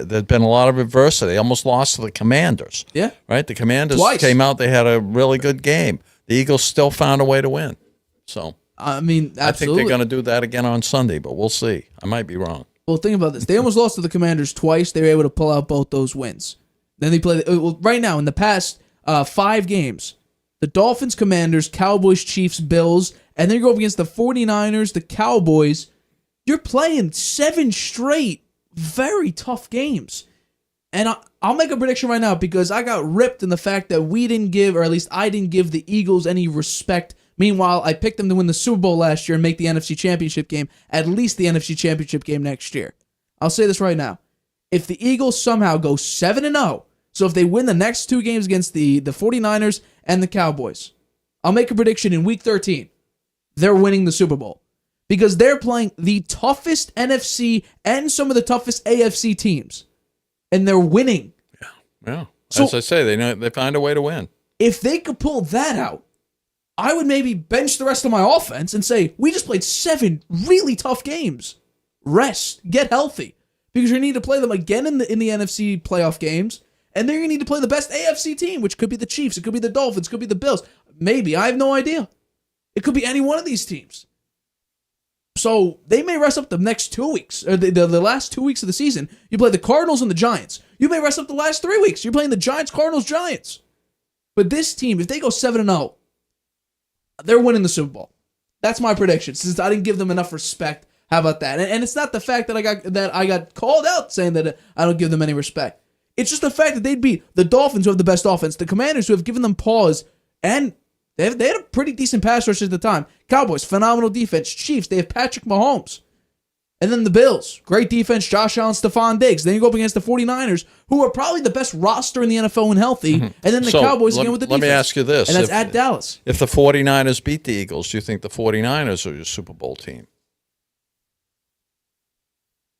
[SPEAKER 2] There's been a lot of adversity. They almost lost to the Commanders.
[SPEAKER 1] Yeah.
[SPEAKER 2] Right? The Commanders
[SPEAKER 1] Twice.
[SPEAKER 2] came out. They had a really good game. The Eagles still found a way to win. So
[SPEAKER 1] I mean, absolutely.
[SPEAKER 2] I think they're going to do that again on Sunday, but we'll see. I might be wrong.
[SPEAKER 1] Well, think about this. They almost lost to the Commanders twice. They were able to pull out both those wins. Then they play right now in the past 5 games. The Dolphins, Commanders, Cowboys, Chiefs, Bills, and then you go up against the 49ers, the Cowboys. You're playing 7 straight very tough games. And I'll make a prediction right now because I got ripped in the fact that we didn't give, or at least I didn't give the Eagles any respect. Meanwhile, I picked them to win the Super Bowl last year and make the NFC Championship game, at least the NFC Championship game next year. I'll say this right now. If the Eagles somehow go 7-0, so if they win the next 2 games against the 49ers and the Cowboys, I'll make a prediction in Week 13. They're winning the Super Bowl. Because they're playing the toughest NFC and some of the toughest AFC teams. And they're winning.
[SPEAKER 2] Yeah.
[SPEAKER 1] So,
[SPEAKER 2] as I say, they find a way to win.
[SPEAKER 1] If they could pull that out, I would maybe bench the rest of my offense and say, we just played 7 really tough games. Rest. Get healthy. Because you need to play them again in the NFC playoff games. And then you need to play the best AFC team, which could be the Chiefs. It could be the Dolphins. It could be the Bills. Maybe. I have no idea. It could be any one of these teams. So they may rest up the next 2 weeks, or the last 2 weeks of the season. You play the Cardinals and the Giants. You may rest up the last 3 weeks. You're playing the Giants, Cardinals, Giants. But this team, if they go 7-0, they're winning the Super Bowl. That's my prediction. Since I didn't give them enough respect, how about that? And it's not the fact that I got called out saying that I don't give them any respect. It's just the fact that they'd beat the Dolphins, who have the best offense, the Commanders, who have given them pause, and they had a pretty decent pass rush at the time. Cowboys, phenomenal defense. Chiefs, they have Patrick Mahomes. And then the Bills, great defense, Josh Allen, Stephon Diggs. Then you go up against the 49ers, who are probably the best roster in the NFL when healthy. Mm-hmm. And then the Cowboys again with the defense.
[SPEAKER 2] Let me ask you this.
[SPEAKER 1] And that's at Dallas.
[SPEAKER 2] If the 49ers beat the Eagles, do you think the 49ers are your Super Bowl team?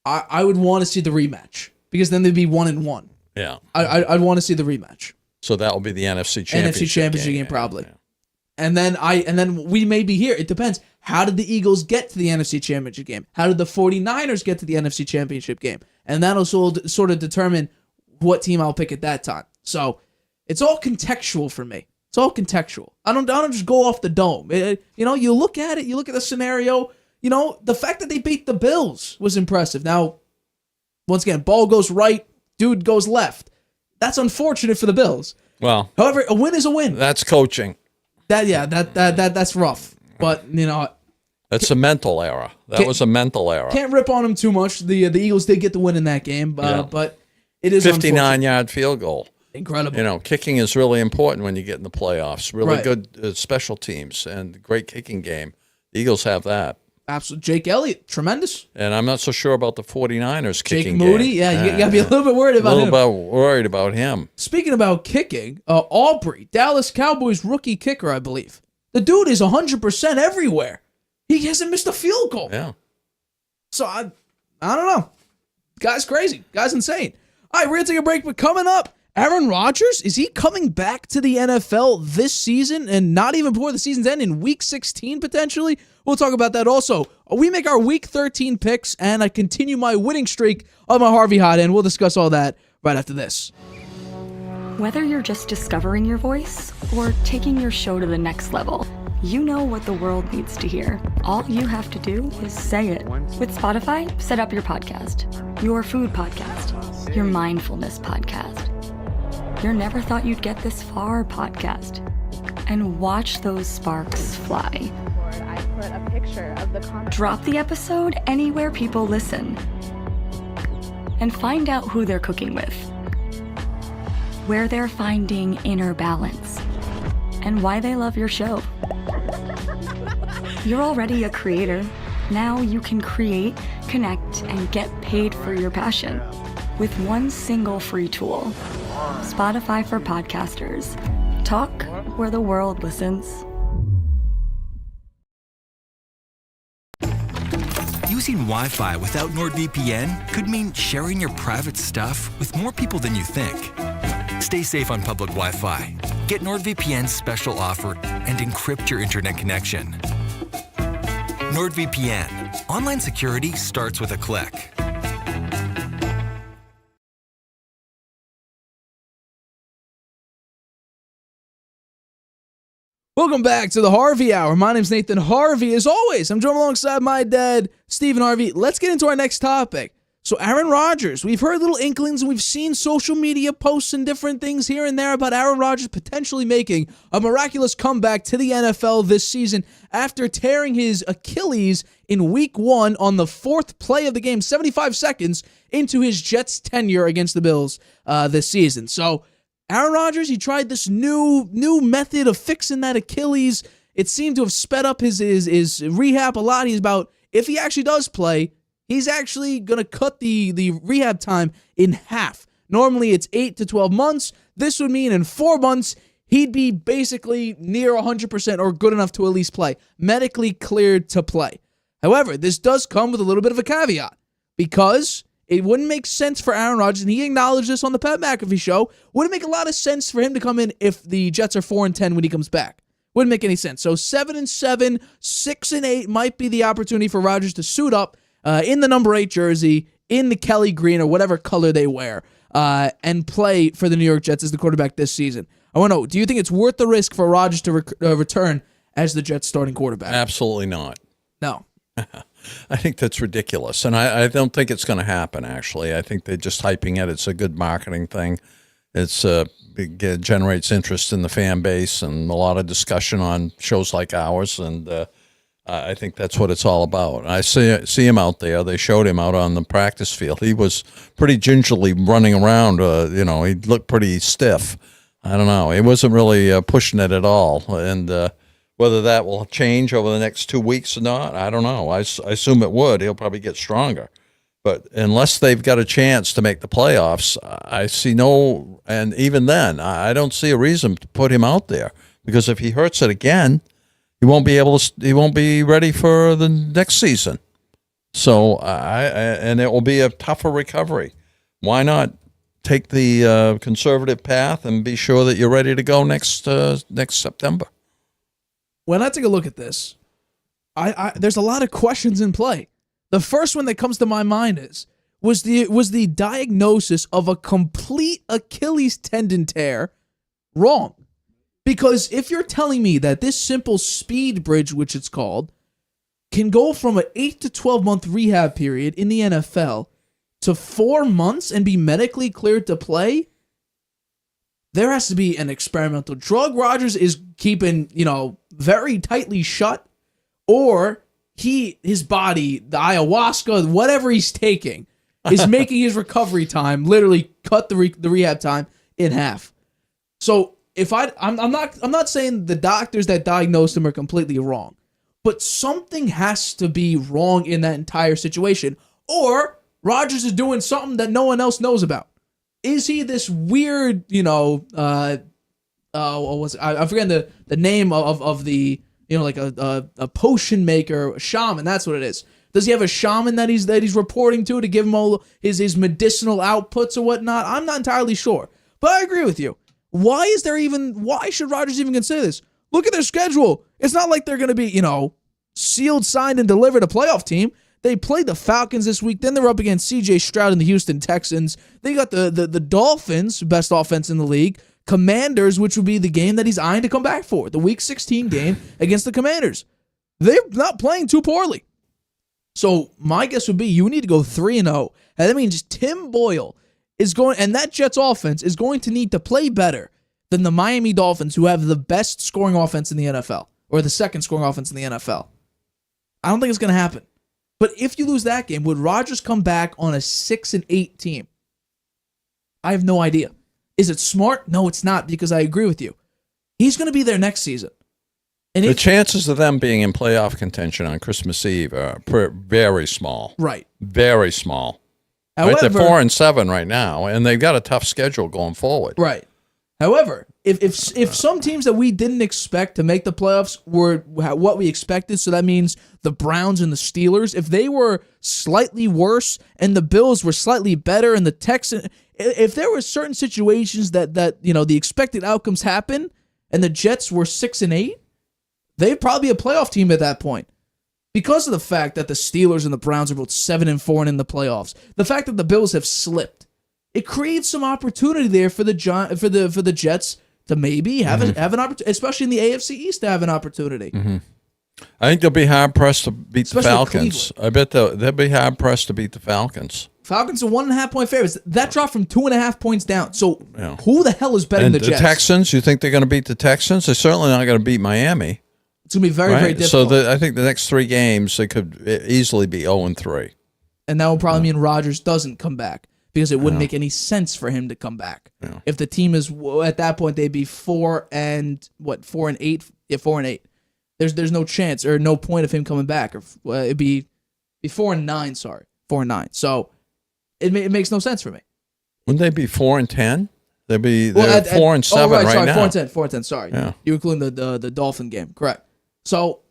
[SPEAKER 1] I would want to see the rematch, because then they'd be 1-1.
[SPEAKER 2] Yeah.
[SPEAKER 1] I'd want to see the rematch.
[SPEAKER 2] So that will be the NFC Championship
[SPEAKER 1] game probably.
[SPEAKER 2] Yeah.
[SPEAKER 1] And then we may be here. It depends. How did the Eagles get to the NFC Championship game? How did the 49ers get to the NFC Championship game? And that'll sort of determine what team I'll pick at that time. So it's all contextual for me. It's all contextual. I don't just go off the dome. You look at it. You look at the scenario. The fact that they beat the Bills was impressive. Now, once again, ball goes right, dude goes left. That's unfortunate for the Bills.
[SPEAKER 2] Well,
[SPEAKER 1] however, a win is a win.
[SPEAKER 2] That's coaching.
[SPEAKER 1] That's rough. But
[SPEAKER 2] that's a mental error. That was a mental error.
[SPEAKER 1] Can't rip on them too much. The Eagles did get the win in that game, but it is
[SPEAKER 2] 59-yard field goal.
[SPEAKER 1] Incredible.
[SPEAKER 2] Kicking is really important when you get in the playoffs. Really good special teams and great kicking game. The Eagles have that.
[SPEAKER 1] Absolutely. Jake Elliott, tremendous.
[SPEAKER 2] And I'm not so sure about the 49ers kicking
[SPEAKER 1] game. Jake Moody,
[SPEAKER 2] game.
[SPEAKER 1] You got to be a little bit worried about him.
[SPEAKER 2] Worried about him.
[SPEAKER 1] Speaking about kicking, Aubrey, Dallas Cowboys rookie kicker, I believe. The dude is 100% everywhere. He hasn't missed a field goal.
[SPEAKER 2] Yeah.
[SPEAKER 1] So I don't know. Guy's crazy. Guy's insane. All right, we're going to take a break, but coming up, Aaron Rodgers, is he coming back to the NFL this season and not even before the season's end in Week 16 potentially? We'll talk about that also. We make our Week 13 picks, and I continue my winning streak of my Harvey Hot End. We'll discuss all that right after this.
[SPEAKER 4] Whether you're just discovering your voice or taking your show to the next level, you know what the world needs to hear. All you have to do is say it. With Spotify, set up your podcast. Your food podcast. Your mindfulness podcast. Your never thought you'd get this far podcast. And watch those sparks fly.
[SPEAKER 5] I put a picture of the comment.
[SPEAKER 4] Drop the episode anywhere people listen. And find out who they're cooking with. Where they're finding inner balance. And why they love your show. You're already a creator. Now you can create, connect, and get paid for your passion with one single free tool. Spotify for podcasters. Talk where the world listens.
[SPEAKER 6] Using Wi-Fi without NordVPN could mean sharing your private stuff with more people than you think. Stay safe on public Wi-Fi. Get NordVPN's special offer and encrypt your internet connection. NordVPN. Online security starts with a click.
[SPEAKER 1] Welcome back to the Harvey Hour. My name's Nathan Harvey. As always, I'm joined alongside my dad, Stephen Harvey. Let's get into our next topic. So Aaron Rodgers, we've heard little inklings and we've seen social media posts and different things here and there about Aaron Rodgers potentially making a miraculous comeback to the NFL this season after tearing his Achilles in week 1 on the 4th play of the game, 75 seconds into his Jets tenure against the Bills this season. So Aaron Rodgers, he tried this new method of fixing that Achilles. It seemed to have sped up his rehab a lot. He's about, if he actually does play, he's actually going to cut the rehab time in half. Normally, it's 8 to 12 months. This would mean in 4 months, he'd be basically near 100% or good enough to at least play, medically cleared to play. However, this does come with a little bit of a caveat because it wouldn't make sense for Aaron Rodgers, and he acknowledged this on the Pat McAfee show, wouldn't make a lot of sense for him to come in if the Jets are 4-10 when he comes back. Wouldn't make any sense. So 7-7, 6-8 might be the opportunity for Rodgers to suit up in the number 8 jersey, in the Kelly green or whatever color they wear, and play for the New York Jets as the quarterback this season. I want to know, do you think it's worth the risk for Rodgers to return as the Jets starting quarterback?
[SPEAKER 2] Absolutely not.
[SPEAKER 1] No.
[SPEAKER 2] I think that's ridiculous, and I don't think it's going to happen, actually. I think they're just hyping it. It's a good marketing thing. It generates interest in the fan base and a lot of discussion on shows like ours, and I think that's what it's all about. I see him out there. They showed him out on the practice field. He was pretty gingerly running around. He looked pretty stiff. I don't know. He wasn't really pushing it at all, and whether that will change over the next 2 weeks or not, I don't know. I assume it would. He'll probably get stronger. But unless they've got a chance to make the playoffs, I see no, and even then, I don't see a reason to put him out there, because if he hurts it again, he won't be ready for the next season. So, and it will be a tougher recovery. Why not take the conservative path and be sure that you're ready to go next September?
[SPEAKER 1] When I take a look at this, there's a lot of questions in play. The first one that comes to my mind was the diagnosis of a complete Achilles tendon tear wrong? Because if you're telling me that this simple speed bridge, which it's called, can go from an 8 to 12 month rehab period in the NFL to 4 months and be medically cleared to play, there has to be an experimental drug Rodgers is keeping, very tightly shut, or his body, the ayahuasca, whatever he's taking, is making his recovery time literally cut the rehab time in half. So I'm not saying the doctors that diagnosed him are completely wrong, but something has to be wrong in that entire situation, or Rodgers is doing something that no one else knows about. Is he this weird, what was it? I forget the name of the, like a potion maker, a shaman, that's what it is. Does he have a shaman that he's reporting to give him all his medicinal outputs or whatnot? I'm not entirely sure. But I agree with you. Why should Rodgers even consider this? Look at their schedule. It's not like they're going to be, sealed, signed, and delivered a playoff team. They played the Falcons this week. Then they're up against C.J. Stroud and the Houston Texans. They got the Dolphins, best offense in the league. Commanders, which would be the game that he's eyeing to come back for. The Week 16 game against the Commanders. They're not playing too poorly. So my guess would be you need to go 3-0. And that means Tim Boyle is going, and that Jets offense is going to need to play better than the Miami Dolphins, who have the best scoring offense in the NFL, or the second scoring offense in the NFL. I don't think it's going to happen. But if you lose that game, would Rodgers come back on a 6-8 team? I have no idea. Is it smart? No, it's not, because I agree with you. He's going to be there next season. And
[SPEAKER 2] the chances of them being in playoff contention on Christmas Eve are very small.
[SPEAKER 1] Right.
[SPEAKER 2] Very small.
[SPEAKER 1] However,
[SPEAKER 2] right? They're 4-7 right now, and they've got a tough schedule going forward.
[SPEAKER 1] Right. However, if some teams that we didn't expect to make the playoffs were what we expected, so that means the Browns and the Steelers, if they were slightly worse and the Bills were slightly better and the Texans, if there were certain situations that the expected outcomes happen and the Jets were 6-8, they'd probably be a playoff team at that point. Because of the fact that the Steelers and the Browns are both 7-4 and in the playoffs, the fact that the Bills have slipped, it creates some opportunity there for the Jets to maybe have an opportunity, especially in the AFC East, to have an opportunity.
[SPEAKER 2] I think they'll be hard pressed to beat
[SPEAKER 1] Especially
[SPEAKER 2] the Falcons. I bet they'll be hard pressed to beat the Falcons.
[SPEAKER 1] Falcons are 1.5 point favorites. That dropped from 2.5 points down. So who the hell is betting the Jets?
[SPEAKER 2] The Texans, you think they're going to beat the Texans? They're certainly not going to beat Miami.
[SPEAKER 1] It's going to be very, very difficult.
[SPEAKER 2] So I think the next 3 games, they could easily be 0-3.
[SPEAKER 1] And that will probably mean Rodgers doesn't come back because it wouldn't make any sense for him to come back.
[SPEAKER 2] Yeah.
[SPEAKER 1] If the team is, at that point, they'd be 4 and 8? Yeah, 4 and 8. There's no chance or no point of him coming back. Or it'd be 4 and 9, sorry. 4 and 9. So it makes no sense for me.
[SPEAKER 2] Wouldn't they be 4 and 10? They're 4 and 7 right
[SPEAKER 1] sorry,
[SPEAKER 2] now.
[SPEAKER 1] 4 and 10. 4 and 10. Sorry,
[SPEAKER 2] Yeah.
[SPEAKER 1] you including the Dolphin game, correct? So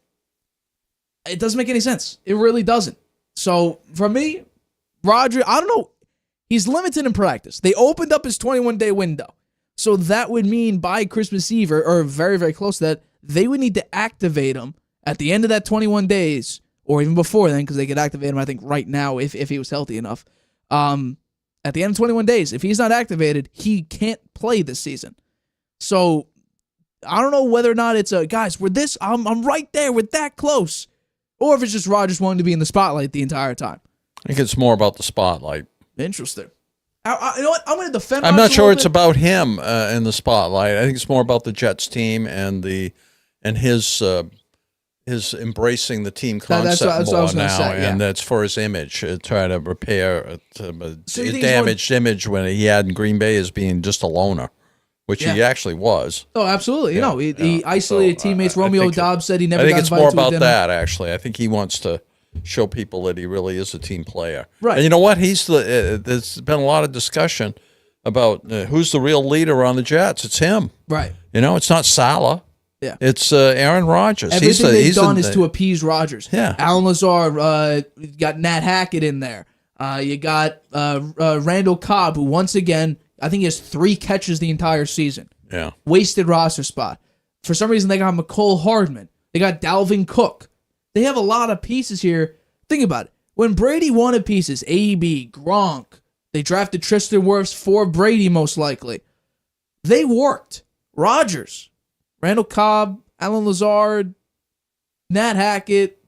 [SPEAKER 1] it doesn't make any sense. It really doesn't. So for me, Roger, I don't know. He's limited in practice. They opened up his 21-day window, so that would mean by Christmas Eve or very, very close to that, they would need to activate him at the end of that 21 days, or even before then, because they could activate him, I think, right now if he was healthy enough. At the end of 21 days, if he's not activated, he can't play this season. So I don't know whether or not it's guys, I'm right there, we're that close. Or if it's just Rodgers wanting to be in the spotlight the entire time.
[SPEAKER 2] I think it's more about the spotlight.
[SPEAKER 1] Interesting. You know what? I'm going to defend
[SPEAKER 2] I'm
[SPEAKER 1] Rodgers
[SPEAKER 2] not sure it's
[SPEAKER 1] bit.
[SPEAKER 2] about him in the spotlight. I think it's more about the Jets team and his embracing the team concept more now, and that's for his image. Try to repair a damaged image when he had in Green Bay as being just a loner, which he actually was.
[SPEAKER 1] Oh, absolutely. He isolated teammates. Romeo Dobbs said he never got invited to a dinner.
[SPEAKER 2] I think it's more about that, actually. I think he wants to show people that he really is a team player.
[SPEAKER 1] Right.
[SPEAKER 2] And you know what? There's been a lot of discussion about who's the real leader on the Jets. It's him.
[SPEAKER 1] Right.
[SPEAKER 2] It's not Salah.
[SPEAKER 1] Yeah.
[SPEAKER 2] It's Aaron Rodgers.
[SPEAKER 1] Everything they've done is to appease Rodgers.
[SPEAKER 2] Yeah.
[SPEAKER 1] Alan Lazar, you got Nat Hackett in there. You got Randall Cobb, who once again, I think he has 3 catches the entire season.
[SPEAKER 2] Yeah.
[SPEAKER 1] Wasted roster spot. For some reason, they got McCole Hardman. They got Dalvin Cook. They have a lot of pieces here. Think about it. When Brady wanted pieces, AB, Gronk, they drafted Tristan Wirfs for Brady most likely. They worked. Rodgers, Randall Cobb, Alan Lazard, Nat Hackett,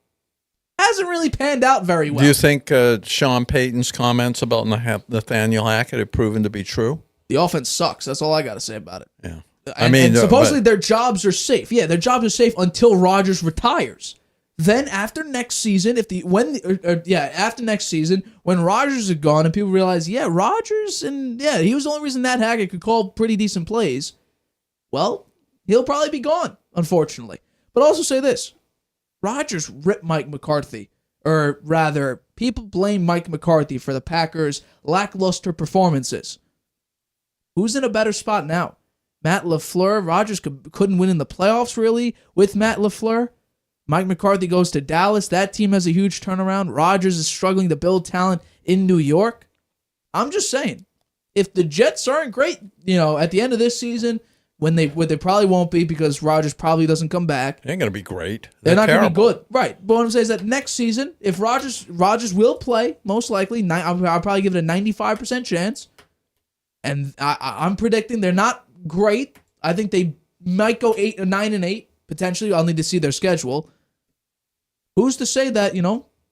[SPEAKER 1] hasn't really panned out very well.
[SPEAKER 2] Do you think Sean Payton's comments about Nathaniel Hackett have proven to be true?
[SPEAKER 1] The offense sucks. That's all I got to say about it.
[SPEAKER 2] Yeah.
[SPEAKER 1] And supposedly their jobs are safe. Yeah, their jobs are safe until Rodgers retires. Then after next season, after next season, when Rodgers is gone and people realize, Rodgers he was the only reason Nat Hackett could call pretty decent plays. Well, he'll probably be gone, unfortunately. But also say this. Rodgers ripped Mike McCarthy. Or rather, people blame Mike McCarthy for the Packers' lackluster performances. Who's in a better spot now? Matt LaFleur? Rodgers couldn't win in the playoffs, really, with Matt LaFleur. Mike McCarthy goes to Dallas. That team has a huge turnaround. Rodgers is struggling to build talent in New York. I'm just saying, if the Jets aren't great, at the end of this season, when they probably won't be because Rodgers probably doesn't come back.
[SPEAKER 2] They ain't going to be great.
[SPEAKER 1] They're not going to be good. Right. But what I'm saying is that next season, if Rodgers will play, most likely, I'll probably give it a 95% chance. And I'm predicting they're not great. I think they might go 9 and 8. Potentially, I'll need to see their schedule. Who's to say that,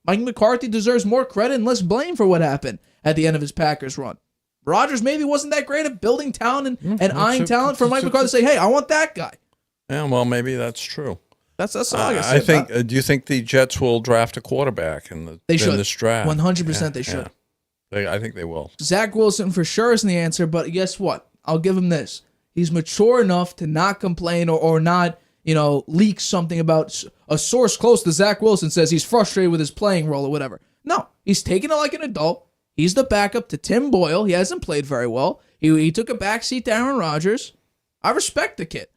[SPEAKER 1] Mike McCarthy deserves more credit and less blame for what happened at the end of his Packers run? Rodgers maybe wasn't that great at building talent and eyeing talent for Mike McCarthy to say, hey, I want that guy.
[SPEAKER 2] Yeah, well, maybe that's true.
[SPEAKER 1] That's all I got to say.
[SPEAKER 2] Do you think the Jets will draft a quarterback in this draft?
[SPEAKER 1] 100% they should.
[SPEAKER 2] I think they will.
[SPEAKER 1] Zach Wilson for sure isn't the answer, but guess what? I'll give him this. He's mature enough to not complain or not, leak something about a source close to Zach Wilson says he's frustrated with his playing role or whatever. No, he's taking it like an adult. He's the backup to Tim Boyle. He hasn't played very well. He took a backseat to Aaron Rodgers. I respect the kid.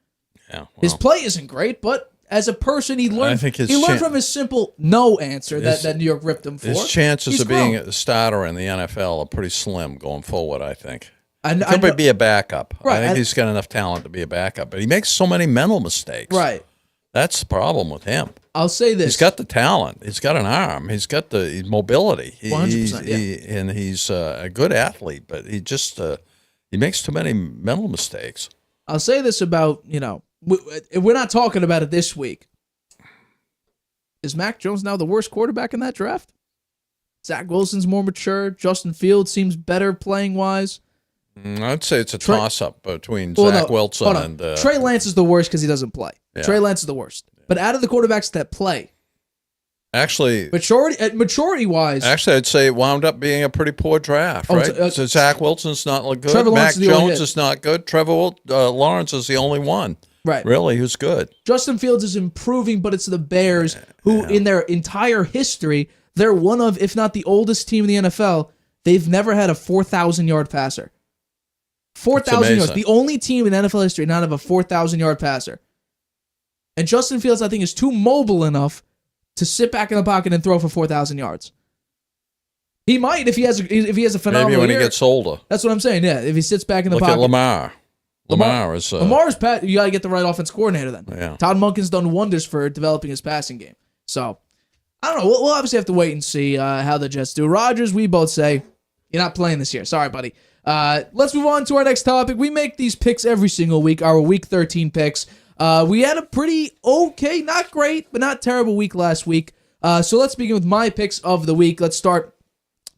[SPEAKER 2] Yeah, well,
[SPEAKER 1] his play isn't great, but as a person, he learned from his simple no answer that New York ripped him for.
[SPEAKER 2] His chances of being a starter in the NFL are pretty slim going forward, I think. He could be a backup. Right. I think he's got enough talent to be a backup, but he makes so many mental mistakes.
[SPEAKER 1] Right.
[SPEAKER 2] That's the problem with him.
[SPEAKER 1] I'll say this.
[SPEAKER 2] He's got the talent. He's got an arm. He's got the mobility.
[SPEAKER 1] 100%,
[SPEAKER 2] and he's a good athlete, but he just he makes too many mental mistakes.
[SPEAKER 1] I'll say this about, we're not talking about it this week. Is Mac Jones now the worst quarterback in that draft? Zach Wilson's more mature. Justin Fields seems better playing-wise.
[SPEAKER 2] I'd say it's a toss-up between Zach Wilson and...
[SPEAKER 1] Trey Lance is the worst because he doesn't play.
[SPEAKER 2] Yeah.
[SPEAKER 1] Trey Lance is the worst. But out of the quarterbacks that play...
[SPEAKER 2] Actually...
[SPEAKER 1] Maturity-wise...
[SPEAKER 2] Actually, I'd say it wound up being a pretty poor draft, right? So Zach Wilson's not good.
[SPEAKER 1] Trevor
[SPEAKER 2] Mac Jones is not good. Trevor Lawrence is the only one.
[SPEAKER 1] Right.
[SPEAKER 2] Really, who's good.
[SPEAKER 1] Justin Fields is improving, but it's the Bears who, in their entire history, they're one of, if not the oldest team in the NFL. They've never had a 4,000-yard passer. 4,000 yards. The only team in NFL history not have a 4,000-yard passer. And Justin Fields, I think, is too mobile enough to sit back in the pocket and throw for 4,000 yards. He might if he has a phenomenal
[SPEAKER 2] Maybe when
[SPEAKER 1] year.
[SPEAKER 2] he gets older.
[SPEAKER 1] That's what I'm saying. Yeah, if he sits back in the pocket.
[SPEAKER 2] Look at Lamar. Lamar's
[SPEAKER 1] you got to get the right offense coordinator then.
[SPEAKER 2] Yeah.
[SPEAKER 1] Todd Monken's done wonders for developing his passing game. So, I don't know. We'll obviously have to wait and see how the Jets do. Rodgers, we both say, you're not playing this year. Sorry, buddy. Let's move on to our next topic. We make these picks every single week, our Week 13 picks. We had a pretty okay, not great, but not terrible week last week. So let's begin with my picks of the week. Let's start.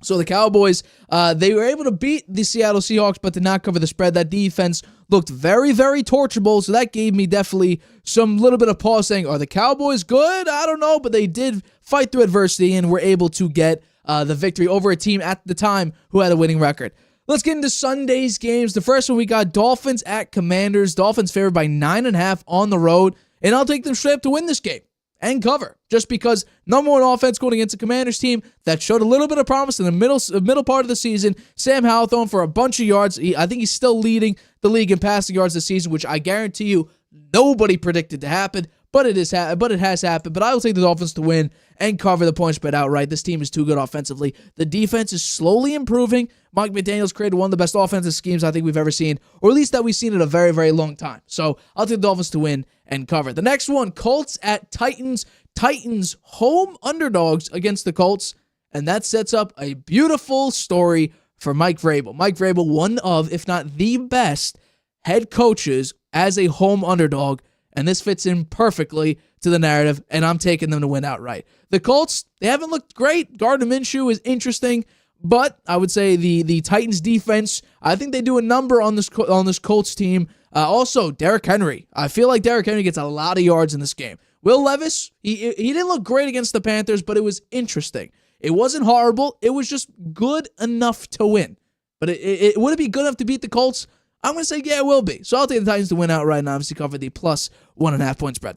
[SPEAKER 1] So the Cowboys, they were able to beat the Seattle Seahawks, but did not cover the spread. That defense looked very, very torchable, so that gave me definitely some little bit of pause saying, are the Cowboys good? I don't know, but they did fight through adversity and were able to get the victory over a team at the time who had a winning record. Let's get into Sunday's games. The first one, we got Dolphins at Commanders. Dolphins favored by 9.5 on the road, and I'll take them straight up to win this game and cover, just because number one offense going against a Commanders team that showed a little bit of promise in the middle part of the season. Sam Howell throwing for a bunch of yards. I think he's still leading the league in passing yards this season, which I guarantee you nobody predicted to happen, but it has happened. But I will take the Dolphins to win and cover the point spread outright. This team is too good offensively. The defense is slowly improving. Mike McDaniel's created one of the best offensive schemes I think we've ever seen, or at least that we've seen in a very, very long time. So I'll take the Dolphins to win and cover. The next one, Colts at Titans. Titans home underdogs against the Colts, and that sets up a beautiful story for Mike Vrabel. Mike Vrabel, one of, if not the best, head coaches as a home underdog, and this fits in perfectly to the narrative, and I'm taking them to win outright. The Colts, they haven't looked great. Gardner Minshew is interesting, but I would say the Titans defense, I think they do a number on this Colts team. Also, Derrick Henry. I feel like Derrick Henry gets a lot of yards in this game. Will Levis, he didn't look great against the Panthers, but it was interesting. It wasn't horrible. It was just good enough to win. But would it be good enough to beat the Colts? I'm going to say, yeah, it will be. So I'll take the Titans to win outright and obviously cover the plus 1.5 point spread.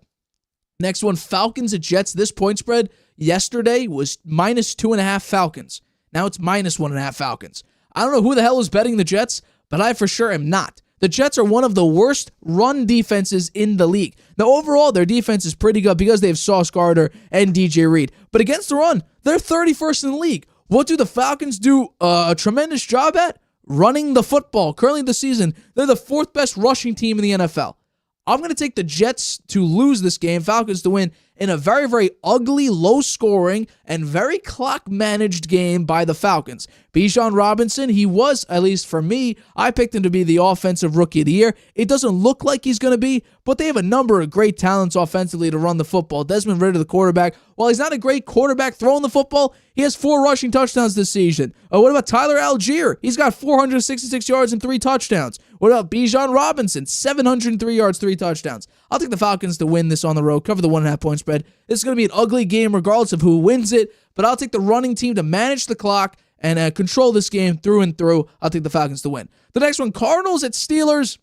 [SPEAKER 1] Next one, Falcons at Jets. This point spread yesterday was minus 2.5 Falcons. Now it's minus 1.5 Falcons. I don't know who the hell is betting the Jets, but I for sure am not. The Jets are one of the worst run defenses in the league. Now, overall, their defense is pretty good because they have Sauce Gardner and DJ Reed. But against the run, they're 31st in the league. What do the Falcons do a tremendous job at? Running the football. Currently this season, they're the fourth best rushing team in the NFL. I'm going to take the Jets to lose this game, Falcons to win, in a very, very ugly, low-scoring, and very clock-managed game by the Falcons. Bijan Robinson, he was, at least for me, I picked him to be the offensive rookie of the year. It doesn't look like he's going to be, but they have a number of great talents offensively to run the football. Desmond Ridder, the quarterback, while he's not a great quarterback throwing the football, he has 4 rushing touchdowns this season. What about Tyler Algier? He's got 466 yards and 3 touchdowns. What about Bijan Robinson? 703 yards, 3 touchdowns. I'll take the Falcons to win this on the road, cover the 1.5 point spread. This is going to be an ugly game regardless of who wins it, but I'll take the running team to manage the clock and control this game through and through. I'll take the Falcons to win. The next one, Cardinals at Steelers.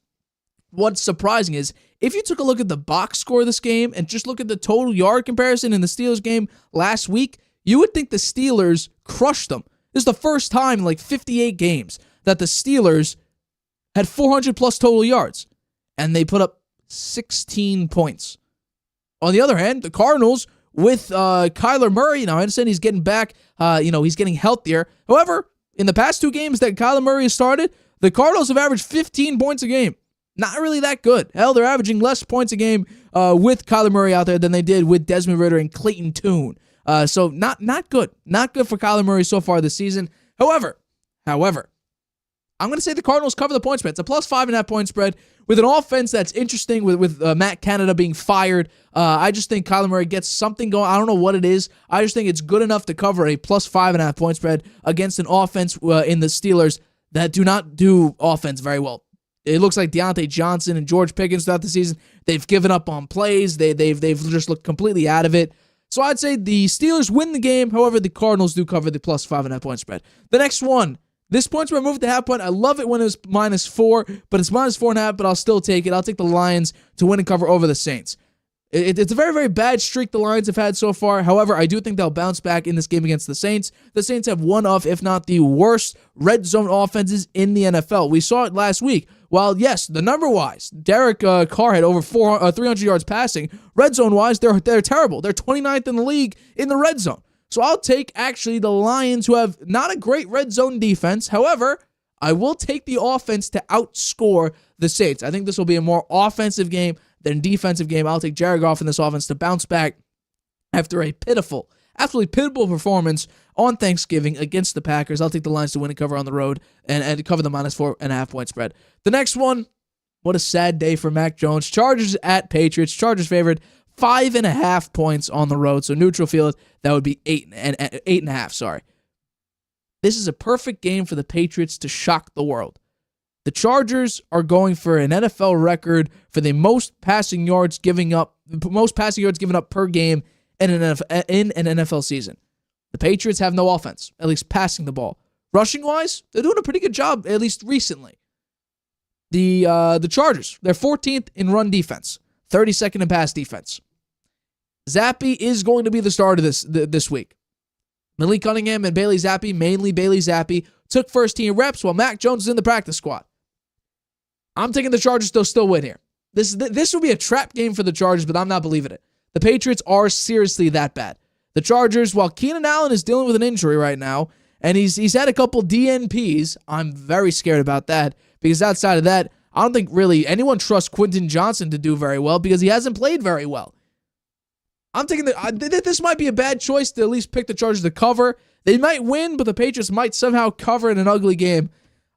[SPEAKER 1] What's surprising is, if you took a look at the box score of this game and just look at the total yard comparison in the Steelers game last week, you would think the Steelers crushed them. This is the first time in like 58 games that the Steelers had 400-plus total yards, and they put up 16 points. On the other hand, the Cardinals with Kyler Murray, now I understand he's getting back, he's getting healthier. However, in the past 2 games that Kyler Murray has started, the Cardinals have averaged 15 points a game. Not really that good. Hell, they're averaging less points a game with Kyler Murray out there than they did with Desmond Ridder and Clayton Tune. So not good. Not good for Kyler Murray so far this season. However, I'm going to say the Cardinals cover the point spread. It's a plus 5.5 point spread with an offense that's interesting with Matt Canada being fired. I just think Kyler Murray gets something going. I don't know what it is. I just think it's good enough to cover a plus 5.5 point spread against an offense in the Steelers that do not do offense very well. It looks like Deontay Johnson and George Pickens throughout the season, they've given up on plays. They've just looked completely out of it. So I'd say the Steelers win the game. However, the Cardinals do cover the plus 5.5 point spread. The next one. This point spread moved to half point. I love it when it was -4, but it's -4.5, but I'll still take it. I'll take the Lions to win and cover over the Saints. It's a very, very bad streak the Lions have had so far. However, I do think they'll bounce back in this game against the Saints. The Saints have one of, if not the worst, red zone offenses in the NFL. We saw it last week. While, yes, the number-wise, Derek Carr had over 300 yards passing, red zone-wise, they're terrible. They're 29th in the league in the red zone. So I'll take, actually, the Lions, who have not a great red zone defense. However, I will take the offense to outscore the Saints. I think this will be a more offensive game than defensive game. I'll take Jared Goff in this offense to bounce back after a pitiful, absolutely pitiful performance on Thanksgiving against the Packers. I'll take the Lions to win and cover on the road and cover the -4.5 point spread. The next one, what a sad day for Mac Jones. Chargers at Patriots. Chargers favored 5.5 points on the road. So neutral field, that would be 8.5. Sorry. This is a perfect game for the Patriots to shock the world. The Chargers are going for an NFL record for the most passing yards given up per game in an NFL season. The Patriots have no offense, at least passing the ball. Rushing-wise, they're doing a pretty good job, at least recently. The Chargers, they're 14th in run defense, 32nd in pass defense. Zappe is going to be the starter this week. Malik Cunningham and Bailey Zappe, mainly Bailey Zappe, took first-team reps while Mac Jones is in the practice squad. I'm taking the Chargers to still win here. This will be a trap game for the Chargers, but I'm not believing it. The Patriots are seriously that bad. The Chargers, while Keenan Allen is dealing with an injury right now, and he's had a couple DNPs, I'm very scared about that, because outside of that, I don't think really anyone trusts Quentin Johnson to do very well because he hasn't played very well. I'm taking this might be a bad choice to at least pick the Chargers to cover. They might win, but the Patriots might somehow cover in an ugly game.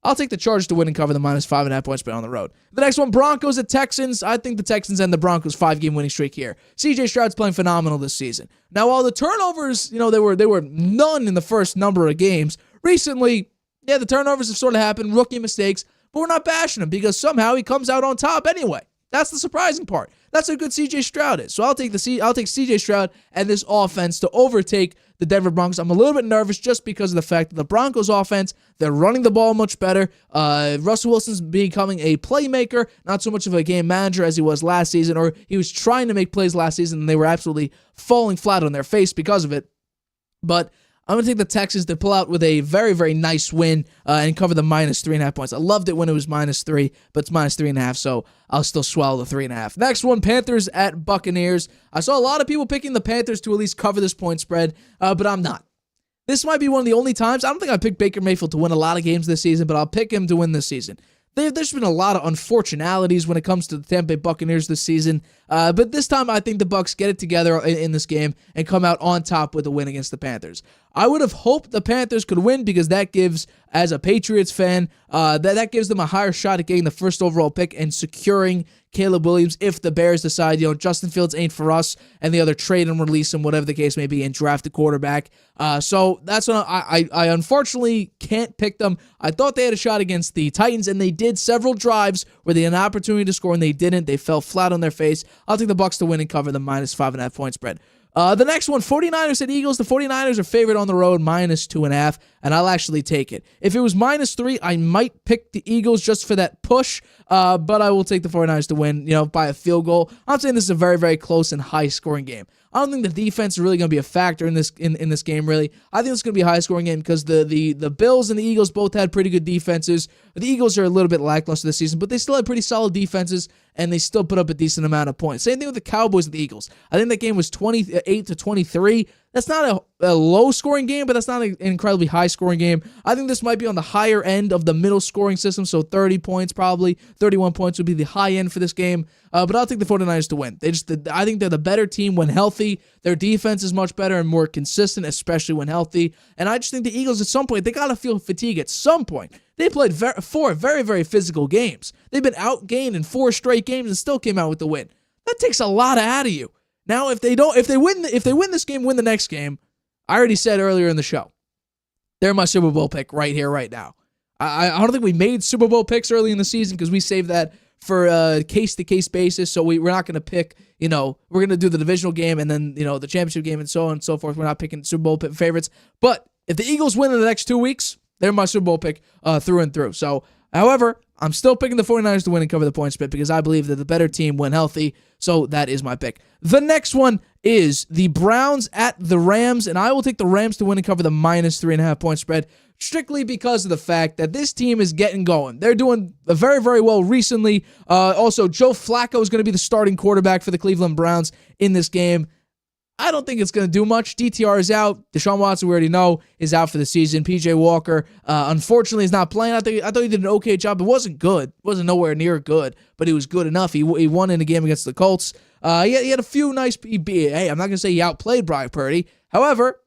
[SPEAKER 1] I'll take the Chargers to win and cover the -5.5 point spread on the road. The next one, Broncos at Texans. I think the Texans end the Broncos' 5-game winning streak here. CJ Stroud's playing phenomenal this season. Now, while the turnovers, they were none in the first number of games, recently, yeah, the turnovers have sort of happened, rookie mistakes, but we're not bashing him because somehow he comes out on top anyway. That's the surprising part. That's how good CJ Stroud is. So I'll take CJ Stroud and this offense to overtake the Denver Broncos. I'm a little bit nervous just because of the fact that the Broncos offense, they're running the ball much better. Russell Wilson's becoming a playmaker, not so much of a game manager as he was last season, or he was trying to make plays last season and they were absolutely falling flat on their face because of it. But I'm going to take the Texans to pull out with a very, very nice win and cover the -3.5 points. I loved it when it was -3, but it's -3.5, so I'll still swallow the 3.5. Next one, Panthers at Buccaneers. I saw a lot of people picking the Panthers to at least cover this point spread, but I'm not. This might be one of the only times. I don't think I picked Baker Mayfield to win a lot of games this season, but I'll pick him to win this season. There's been a lot of unfortunalities when it comes to the Tampa Bay Buccaneers this season, but this time I think the Bucs get it together in this game and come out on top with a win against the Panthers. I would have hoped the Panthers could win because that gives, as a Patriots fan, that gives them a higher shot at getting the first overall pick and securing Caleb Williams if the Bears decide, Justin Fields ain't for us, and the other trade and release him, whatever the case may be, and draft a quarterback. So that's when I unfortunately can't pick them. I thought they had a shot against the Titans, and they did several drives where they had an opportunity to score, and they didn't. They fell flat on their face. I'll take the Bucs to win and cover the -5.5 point spread. The next one, 49ers at Eagles. The 49ers are favored on the road, -2.5, and I'll actually take it. If it was -3, I might pick the Eagles just for that push, but I will take the 49ers to win, by a field goal. I'm saying this is a very, very close and high-scoring game. I don't think the defense is really going to be a factor in this game, really. I think it's going to be a high-scoring game because the Bills and the Eagles both had pretty good defenses. The Eagles are a little bit lackluster this season, but they still had pretty solid defenses, and they still put up a decent amount of points. Same thing with the Cowboys and the Eagles. I think that game was 28-23. That's not a low-scoring game, but that's not an incredibly high-scoring game. I think this might be on the higher end of the middle scoring system, so 30 points probably. 31 points would be the high end for this game, but I'll take the 49ers to win. I think they're the better team when healthy. Their defense is much better and more consistent, especially when healthy. And I just think the Eagles, at some point, they got to feel fatigue at some point. They played 4 very, very physical games. They've been outgained in 4 straight games and still came out with the win. That takes a lot out of you. Now, if they win this game, win the next game, I already said earlier in the show, they're my Super Bowl pick right here, right now. I don't think we made Super Bowl picks early in the season because we saved that for a case-to-case basis. So we're not going to pick, we're going to do the divisional game and then, the championship game and so on and so forth. We're not picking Super Bowl favorites. But if the Eagles win in the next 2 weeks, they're my Super Bowl pick through and through. So, however, I'm still picking the 49ers to win and cover the point spread because I believe that the better team when healthy. So that is my pick. The next one is the Browns at the Rams, and I will take the Rams to win and cover the minus 3.5 point spread strictly because of the fact that this team is getting going. They're doing very, very well recently. Also, Joe Flacco is going to be the starting quarterback for the Cleveland Browns in this game. I don't think it's going to do much. DTR is out. Deshaun Watson, we already know, is out for the season. PJ Walker, unfortunately, is not playing. I thought he did an okay job. It wasn't good. It wasn't nowhere near good, but he was good enough. He won in a game against the Colts. He had a few nice... Hey, I'm not going to say he outplayed Brock Purdy. However,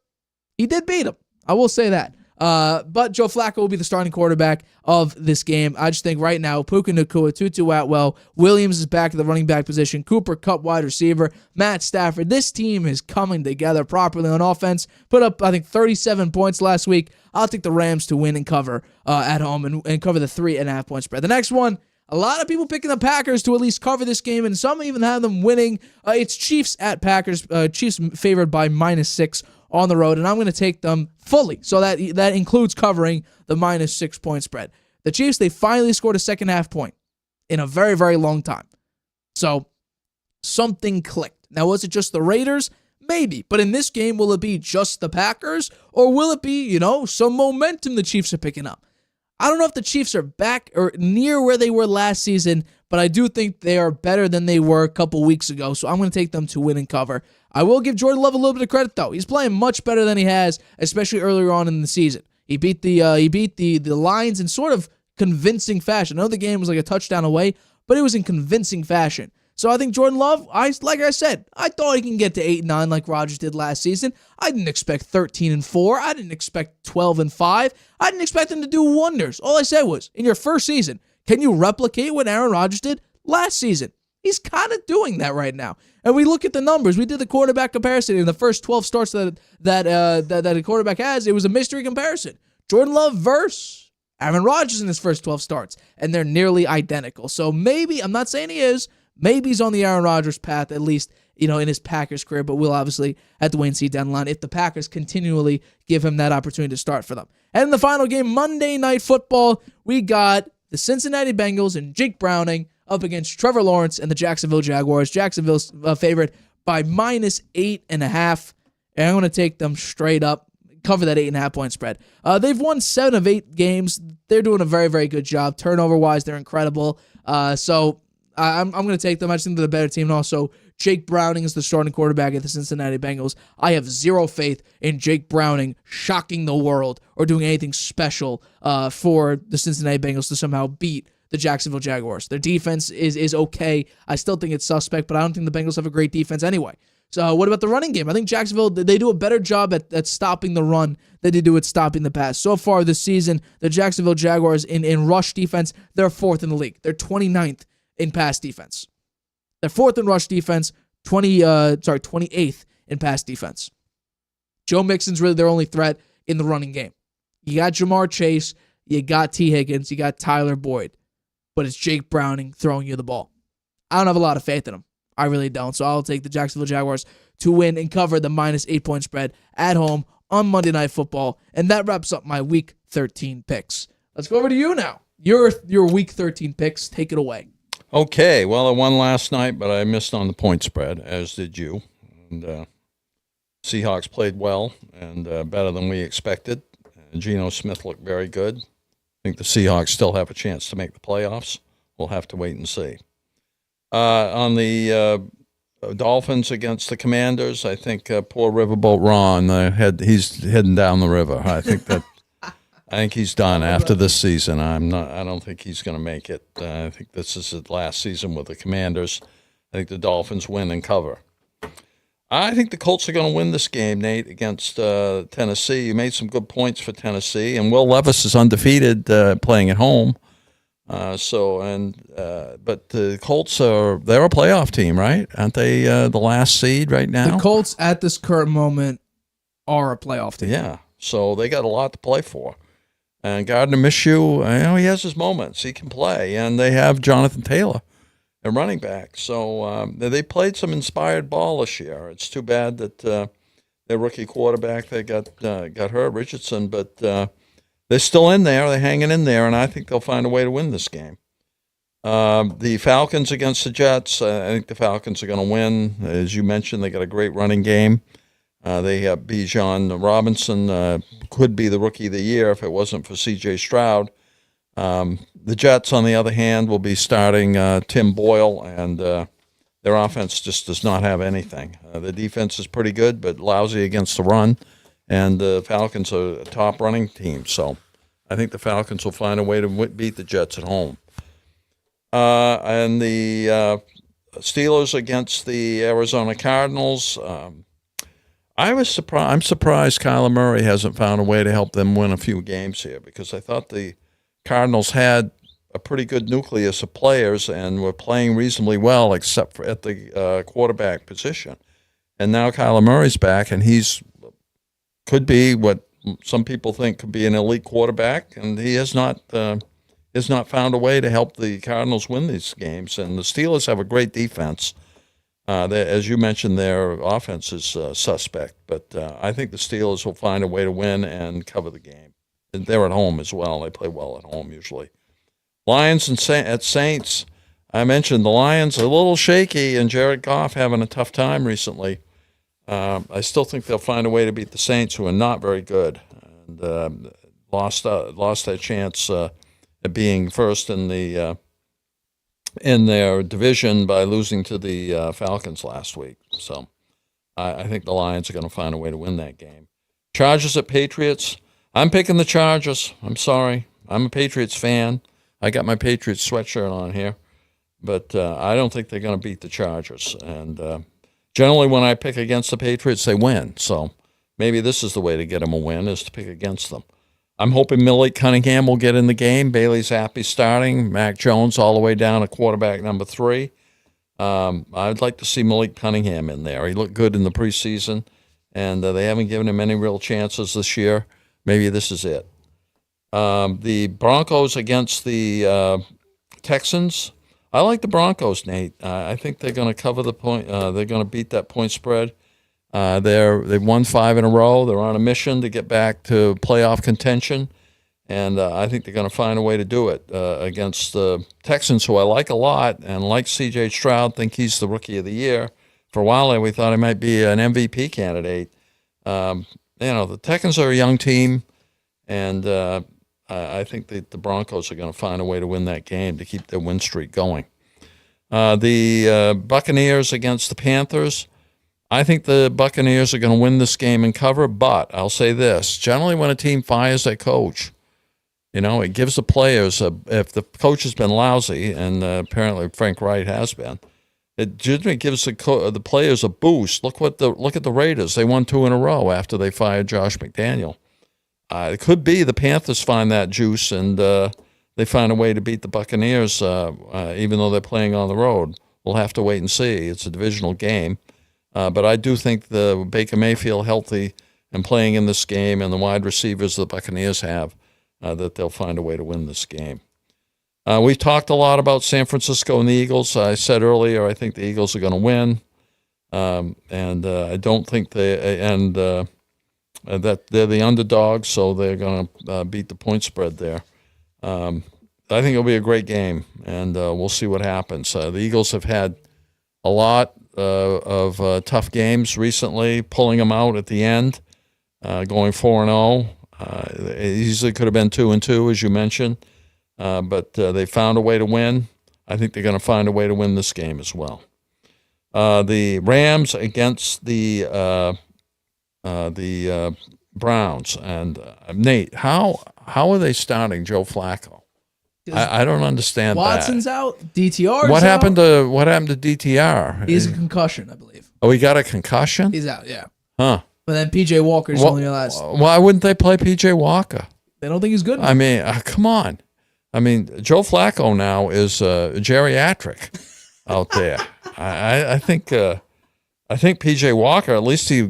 [SPEAKER 1] he did beat him. I will say that. But Joe Flacco will be the starting quarterback of this game. I just think right now, Puka Nacua, Tutu Atwell, Williams is back at the running back position, Cooper Kupp wide receiver, Matt Stafford. This team is coming together properly on offense. Put up, I think, 37 points last week. I'll take the Rams to win and cover at home and cover the 3.5 point spread. The next one, a lot of people picking the Packers to at least cover this game, and some even have them winning. It's Chiefs at Packers. Chiefs favored by -6 on the road, and I'm going to take them fully. So that includes covering the -6 point spread. The Chiefs, they finally scored a second half point in a very, very long time. So something clicked. Now, was it just the Raiders? Maybe. But in this game, will it be just the Packers? Or will it be, some momentum the Chiefs are picking up? I don't know if the Chiefs are back or near where they were last season, but I do think they are better than they were a couple weeks ago, so I'm going to take them to win and cover. I will give Jordan Love a little bit of credit, though. He's playing much better than he has, especially earlier on in the season. He beat the Lions in sort of convincing fashion. I know the game was like a touchdown away, but it was in convincing fashion. So I think Jordan Love, like I said, I thought he can get to 8-9 like Rodgers did last season. I didn't expect 13-4. I didn't expect 12-5. I didn't expect him to do wonders. All I said was, in your first season, can you replicate what Aaron Rodgers did last season? He's kind of doing that right now. And we look at the numbers. We did the quarterback comparison in the first 12 starts that a quarterback has. It was a mystery comparison. Jordan Love versus Aaron Rodgers in his first 12 starts, and they're nearly identical. So maybe, I'm not saying he is, maybe he's on the Aaron Rodgers path, at least, in his Packers career, but we'll obviously have to wait and see down the line if the Packers continually give him that opportunity to start for them. And in the final game, Monday Night Football, we got the Cincinnati Bengals and Jake Browning up against Trevor Lawrence and the Jacksonville Jaguars. Jacksonville's favored by -8.5, and I'm going to take them straight up, cover that 8.5 point spread. They've won 7 of 8 games. They're doing a very, very good job. Turnover-wise, they're incredible. So I'm going to take them. I just think they're the better team. And also, Jake Browning is the starting quarterback at the Cincinnati Bengals. I have zero faith in Jake Browning shocking the world or doing anything special for the Cincinnati Bengals to somehow beat the Jacksonville Jaguars. Their defense is okay. I still think it's suspect, but I don't think the Bengals have a great defense anyway. So what about the running game? I think Jacksonville, they do a better job at stopping the run than they do at stopping the pass. So far this season, the Jacksonville Jaguars in rush defense, they're 4th in the league. They're 29th in pass defense. They're 4th in rush defense, 28th in pass defense. Joe Mixon's really their only threat in the running game. You got Jamar Chase, you got T. Higgins, you got Tyler Boyd, but it's Jake Browning throwing you the ball. I don't have a lot of faith in him. I really don't. So I'll take the Jacksonville Jaguars to win and cover the -8 point spread at home on Monday Night Football. And that wraps up my Week 13 picks. Let's go over to you now. Your Week 13 picks. Take it away.
[SPEAKER 2] Okay. Well, I won last night, but I missed on the point spread, as did you. And Seahawks played well and better than we expected. Geno Smith looked very good. I think the Seahawks still have a chance to make the playoffs. We'll have to wait and see. On the Dolphins against the Commanders. I think poor Riverboat Ron, he's heading down the river. I think he's done after this season. I don't think he's going to make it. I think this is his last season with the Commanders. I think the Dolphins win and cover. I think the Colts are going to win this game, Nate, against Tennessee. You made some good points for Tennessee, and Will Levis is undefeated playing at home. But the Colts they're a playoff team, right? Aren't they the last seed right now?
[SPEAKER 1] The Colts at this current moment are a playoff team.
[SPEAKER 2] Yeah, so they got a lot to play for. And Gardner Minshew, he has his moments. He can play, and they have Jonathan Taylor, a running back. So they played some inspired ball this year. It's too bad that their rookie quarterback they got hurt, Richardson, but they're still in there. They're hanging in there, and I think they'll find a way to win this game. The Falcons against the Jets, I think the Falcons are going to win. As you mentioned, they got a great running game. They have Bijan Robinson, could be the rookie of the year if it wasn't for C.J. Stroud. The Jets, on the other hand, will be starting Tim Boyle, and their offense just does not have anything. The defense is pretty good, but lousy against the run, and the Falcons are a top running team. So I think the Falcons will find a way to beat the Jets at home. And the Steelers against the Arizona Cardinals. I'm surprised Kyler Murray hasn't found a way to help them win a few games here, because I thought the Cardinals had a pretty good nucleus of players and were playing reasonably well, except for at the quarterback position. And now Kyler Murray's back, and could be what some people think could be an elite quarterback, and he has not found a way to help the Cardinals win these games. And the Steelers have a great defense. As you mentioned, their offense is suspect, but I think the Steelers will find a way to win and cover the game. And they're at home as well. They play well at home usually. Lions at Saints. I mentioned the Lions are a little shaky, and Jared Goff having a tough time recently. I still think they'll find a way to beat the Saints, who are not very good, and lost their chance at being first in their division by losing to the Falcons last week. So I think the Lions are going to find a way to win that game. Chargers at Patriots. I'm picking the Chargers. I'm sorry. I'm a Patriots fan. I got my Patriots sweatshirt on here. But I don't think they're going to beat the Chargers. And generally when I pick against the Patriots, they win. So maybe this is the way to get them a win, is to pick against them. I'm hoping Malik Cunningham will get in the game. Bailey Zappi starting. Mac Jones all the way down to quarterback number 3. I'd like to see Malik Cunningham in there. He looked good in the preseason, and they haven't given him any real chances this year. Maybe this is it. The Broncos against the Texans. I like the Broncos, Nate. I think they're going to cover the point. They're going to beat that point spread. They've won 5 in a row. They're on a mission to get back to playoff contention, and I think they're going to find a way to do it against the Texans, who I like a lot, and like C.J. Stroud, think he's the rookie of the year. For a while there, we thought he might be an MVP candidate. The Texans are a young team, and I think that the Broncos are going to find a way to win that game to keep their win streak going. The Buccaneers against the Panthers. I think the Buccaneers are going to win this game and cover, but I'll say this. Generally, when a team fires their coach, it gives the players, if the coach has been lousy, and apparently Frank Wright has been, it generally gives the players a boost. Look at the Raiders. They won 2 in a row after they fired Josh McDaniel. It could be the Panthers find that juice, and they find a way to beat the Buccaneers, even though they're playing on the road. We'll have to wait and see. It's a divisional game. But I do think the Baker Mayfield healthy and playing in this game, and the wide receivers the Buccaneers have, that they'll find a way to win this game. We've talked a lot about San Francisco and the Eagles. I said earlier I think the Eagles are going to win, and I don't think that they're the underdogs, so they're going to beat the point spread there. I think it'll be a great game, and we'll see what happens. The Eagles have had a lot of tough games recently, pulling them out at the end, going 4-0. It easily could have been 2-2, as you mentioned, but they found a way to win. I think they're going to find a way to win this game as well. The Rams against the Browns. And Nate, how are they starting Joe Flacco? I don't understand
[SPEAKER 1] Watson's
[SPEAKER 2] that.
[SPEAKER 1] out. DTR's
[SPEAKER 2] What happened
[SPEAKER 1] out.
[SPEAKER 2] to DTR?
[SPEAKER 1] He's a concussion, I believe.
[SPEAKER 2] Oh, he got a concussion?
[SPEAKER 1] He's out, yeah.
[SPEAKER 2] Huh.
[SPEAKER 1] But then P.J. Walker's only last.
[SPEAKER 2] Why wouldn't they play P.J. Walker?
[SPEAKER 1] They don't think he's good enough.
[SPEAKER 2] I mean, come on. I mean, Joe Flacco now is geriatric out there. I think P.J. Walker, at least he's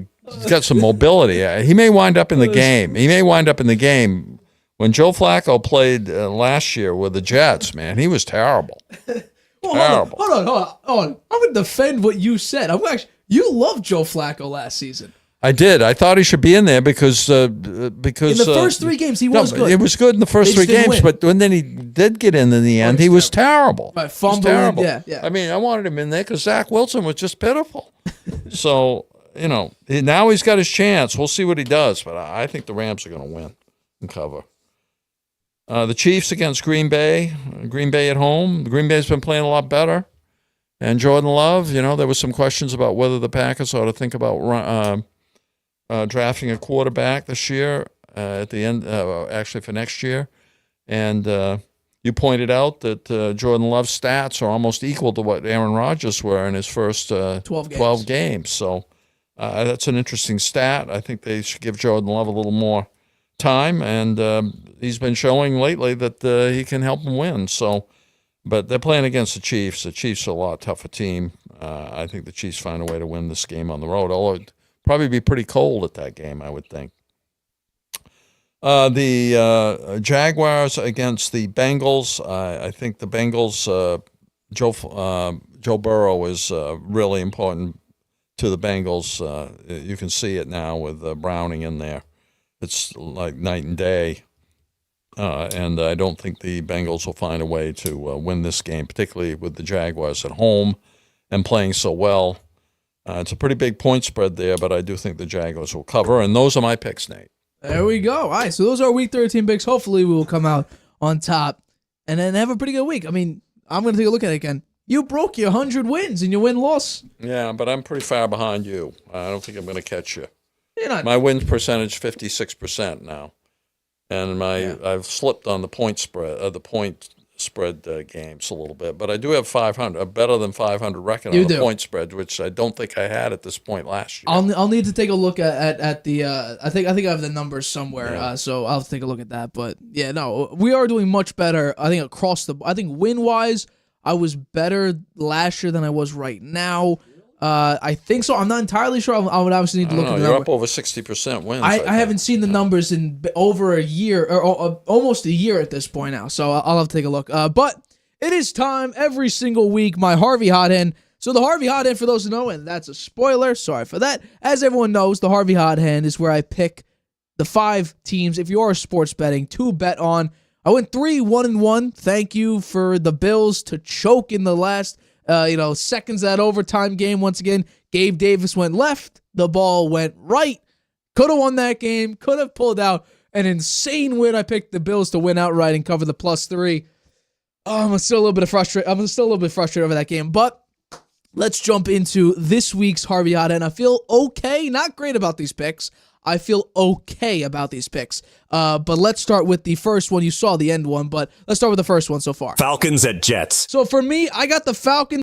[SPEAKER 2] got some mobility. He may wind up in the game. When Joe Flacco played last year with the Jets, man, he was terrible. Terrible.
[SPEAKER 1] Hold on. I'm going to defend what you said. You loved Joe Flacco last season.
[SPEAKER 2] I did. I thought he should be in there because in
[SPEAKER 1] the first 3 games he was good.
[SPEAKER 2] It was good in the first 3 games,
[SPEAKER 1] win.
[SPEAKER 2] but when then he did get in the end, he was terrible.
[SPEAKER 1] Right, fumbling,
[SPEAKER 2] terrible.
[SPEAKER 1] yeah.
[SPEAKER 2] I mean, I wanted him in there because Zach Wilson was just pitiful. So now he's got his chance. We'll see what he does, but I think the Rams are going to win and cover. The Chiefs against Green Bay. Green Bay at home. Green Bay's been playing a lot better. And Jordan Love, there was some questions about whether the Packers ought to think about drafting a quarterback this year at the end, actually for next year. And you pointed out that Jordan Love's stats are almost equal to what Aaron Rodgers were in his first 12 games. So that's an interesting stat. I think they should give Jordan Love a little more time, and he's been showing lately that he can help them win. So, but they're playing against the Chiefs. The Chiefs are a lot tougher team. I think the Chiefs find a way to win this game on the road, although it'd probably be pretty cold at that game, I would think. The Jaguars against the Bengals. I think the Bengals, Joe Burrow is really important to the Bengals. You can see it now with Browning in there. It's like night and day. And I don't think the Bengals will find a way to win this game, particularly with the Jaguars at home and playing so well. It's a pretty big point spread there, but I do think the Jaguars will cover. And those are my picks, Nate.
[SPEAKER 1] There we go. All right, so those are Week 13 picks. Hopefully we will come out on top and then have a pretty good week. I mean, I'm going to take a look at it again. You broke your 100 wins in your win-loss.
[SPEAKER 2] Yeah, but I'm pretty far behind you. I don't think I'm going to catch you.
[SPEAKER 1] You're not.
[SPEAKER 2] My win percentage 56% now, and I've slipped on the point spread games a little bit. But I do have 500, a better than 500 record on the point spread, which I don't think I had at this point last year.
[SPEAKER 1] I'll need to take a look at the. I think I have the numbers somewhere, so I'll take a look at that. But yeah, no, we are doing much better. I think I think win wise, I was better last year than I was right now. I think so. I'm not entirely sure. I would obviously need to look at the
[SPEAKER 2] You're
[SPEAKER 1] number.
[SPEAKER 2] up over 60% wins.
[SPEAKER 1] I haven't seen the numbers in over a year, or almost a year at this point now, so I'll have to take a look. But it is time every single week, my Harvey Hot Hand. So the Harvey Hot Hand, for those who know, and that's a spoiler, sorry for that. As everyone knows, the Harvey Hot Hand is where I pick the 5 teams, if you're sports betting, to bet on. I went 3-1-1. Thank you for the Bills to choke in the last seconds of that overtime game. Once again, Gabe Davis went left. The ball went right. Could have won that game. Could have pulled out an insane win. I picked the Bills to win outright and cover the +3. I'm still a little bit frustrated over that game. But let's jump into this week's Harvey Hot Hand. I feel okay. Not great about these picks. I feel okay about these picks. But let's start with the first one. You saw the end one, but let's start with the first one so far.
[SPEAKER 7] Falcons at Jets.
[SPEAKER 1] So for me, I got the Falcons.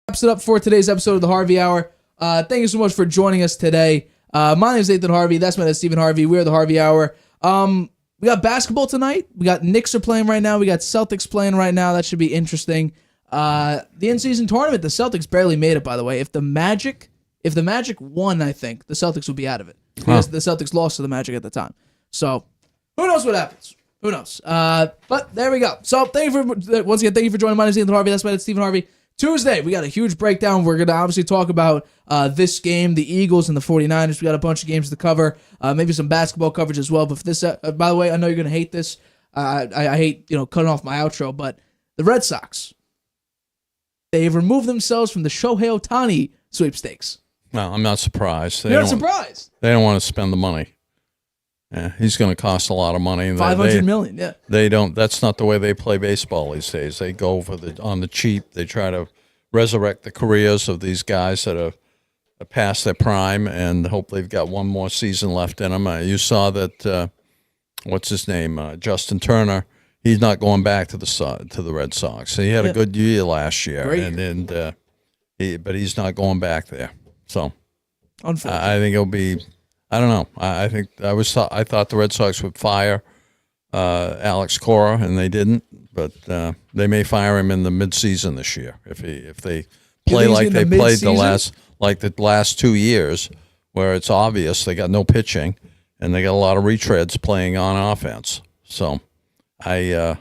[SPEAKER 1] Wraps it up for today's episode of the Harvey Hour. Thank you so much for joining us today. My name is Nathan Harvey. That's my name, Stephen Harvey. We're the Harvey Hour. We got basketball tonight. We got Knicks are playing right now. We got Celtics playing right now. That should be interesting. The in-season tournament, the Celtics barely made it, by the way. If the Magic won, I think, the Celtics would be out of it. Because the Celtics lost to the Magic at the time. So, who knows what happens? Who knows? But there we go. So, thank you for joining. My name is Nathan Harvey. That's my name, Stephen Harvey. Tuesday, we got a huge breakdown. We're going to obviously talk about this game, the Eagles and the 49ers. We got a bunch of games to cover, maybe some basketball coverage as well. But for this, by the way, I know you're going to hate this. I hate cutting off my outro, but the Red Sox, they've removed themselves from the Shohei Ohtani sweepstakes.
[SPEAKER 2] Well, I'm not surprised.
[SPEAKER 1] You're not surprised?
[SPEAKER 2] They don't want to spend the money. Yeah, he's going to cost a lot of money.
[SPEAKER 1] $500 million, yeah.
[SPEAKER 2] They don't. That's not the way they play baseball these days. They go on the cheap. They try to resurrect the careers of these guys that are past their prime and hope they've got one more season left in them. You saw that. What's his name? Justin Turner. He's not going back to the Red Sox. He had a good year last year, but he's not going back there. So, unfortunately, I think it'll be. I don't know. I thought the Red Sox would fire Alex Cora, and they didn't. But they may fire him in the midseason this year if they play like they played the last 2 years, where it's obvious they got no pitching and they got a lot of retreads playing on offense. So I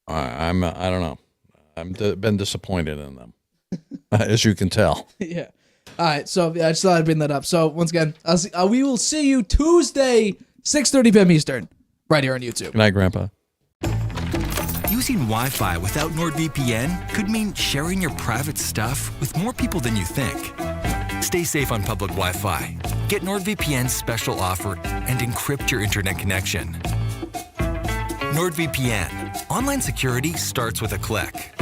[SPEAKER 2] don't know. I've been disappointed in them, as you can tell.
[SPEAKER 1] Yeah. All right, so I just thought I'd bring that up. So once again, we will see you Tuesday, 6:30 p.m. Eastern, right here on YouTube.
[SPEAKER 2] Good night, Grandpa.
[SPEAKER 6] Using Wi-Fi without NordVPN could mean sharing your private stuff with more people than you think. Stay safe on public Wi-Fi. Get NordVPN's special offer and encrypt your internet connection. NordVPN. Online security starts with a click.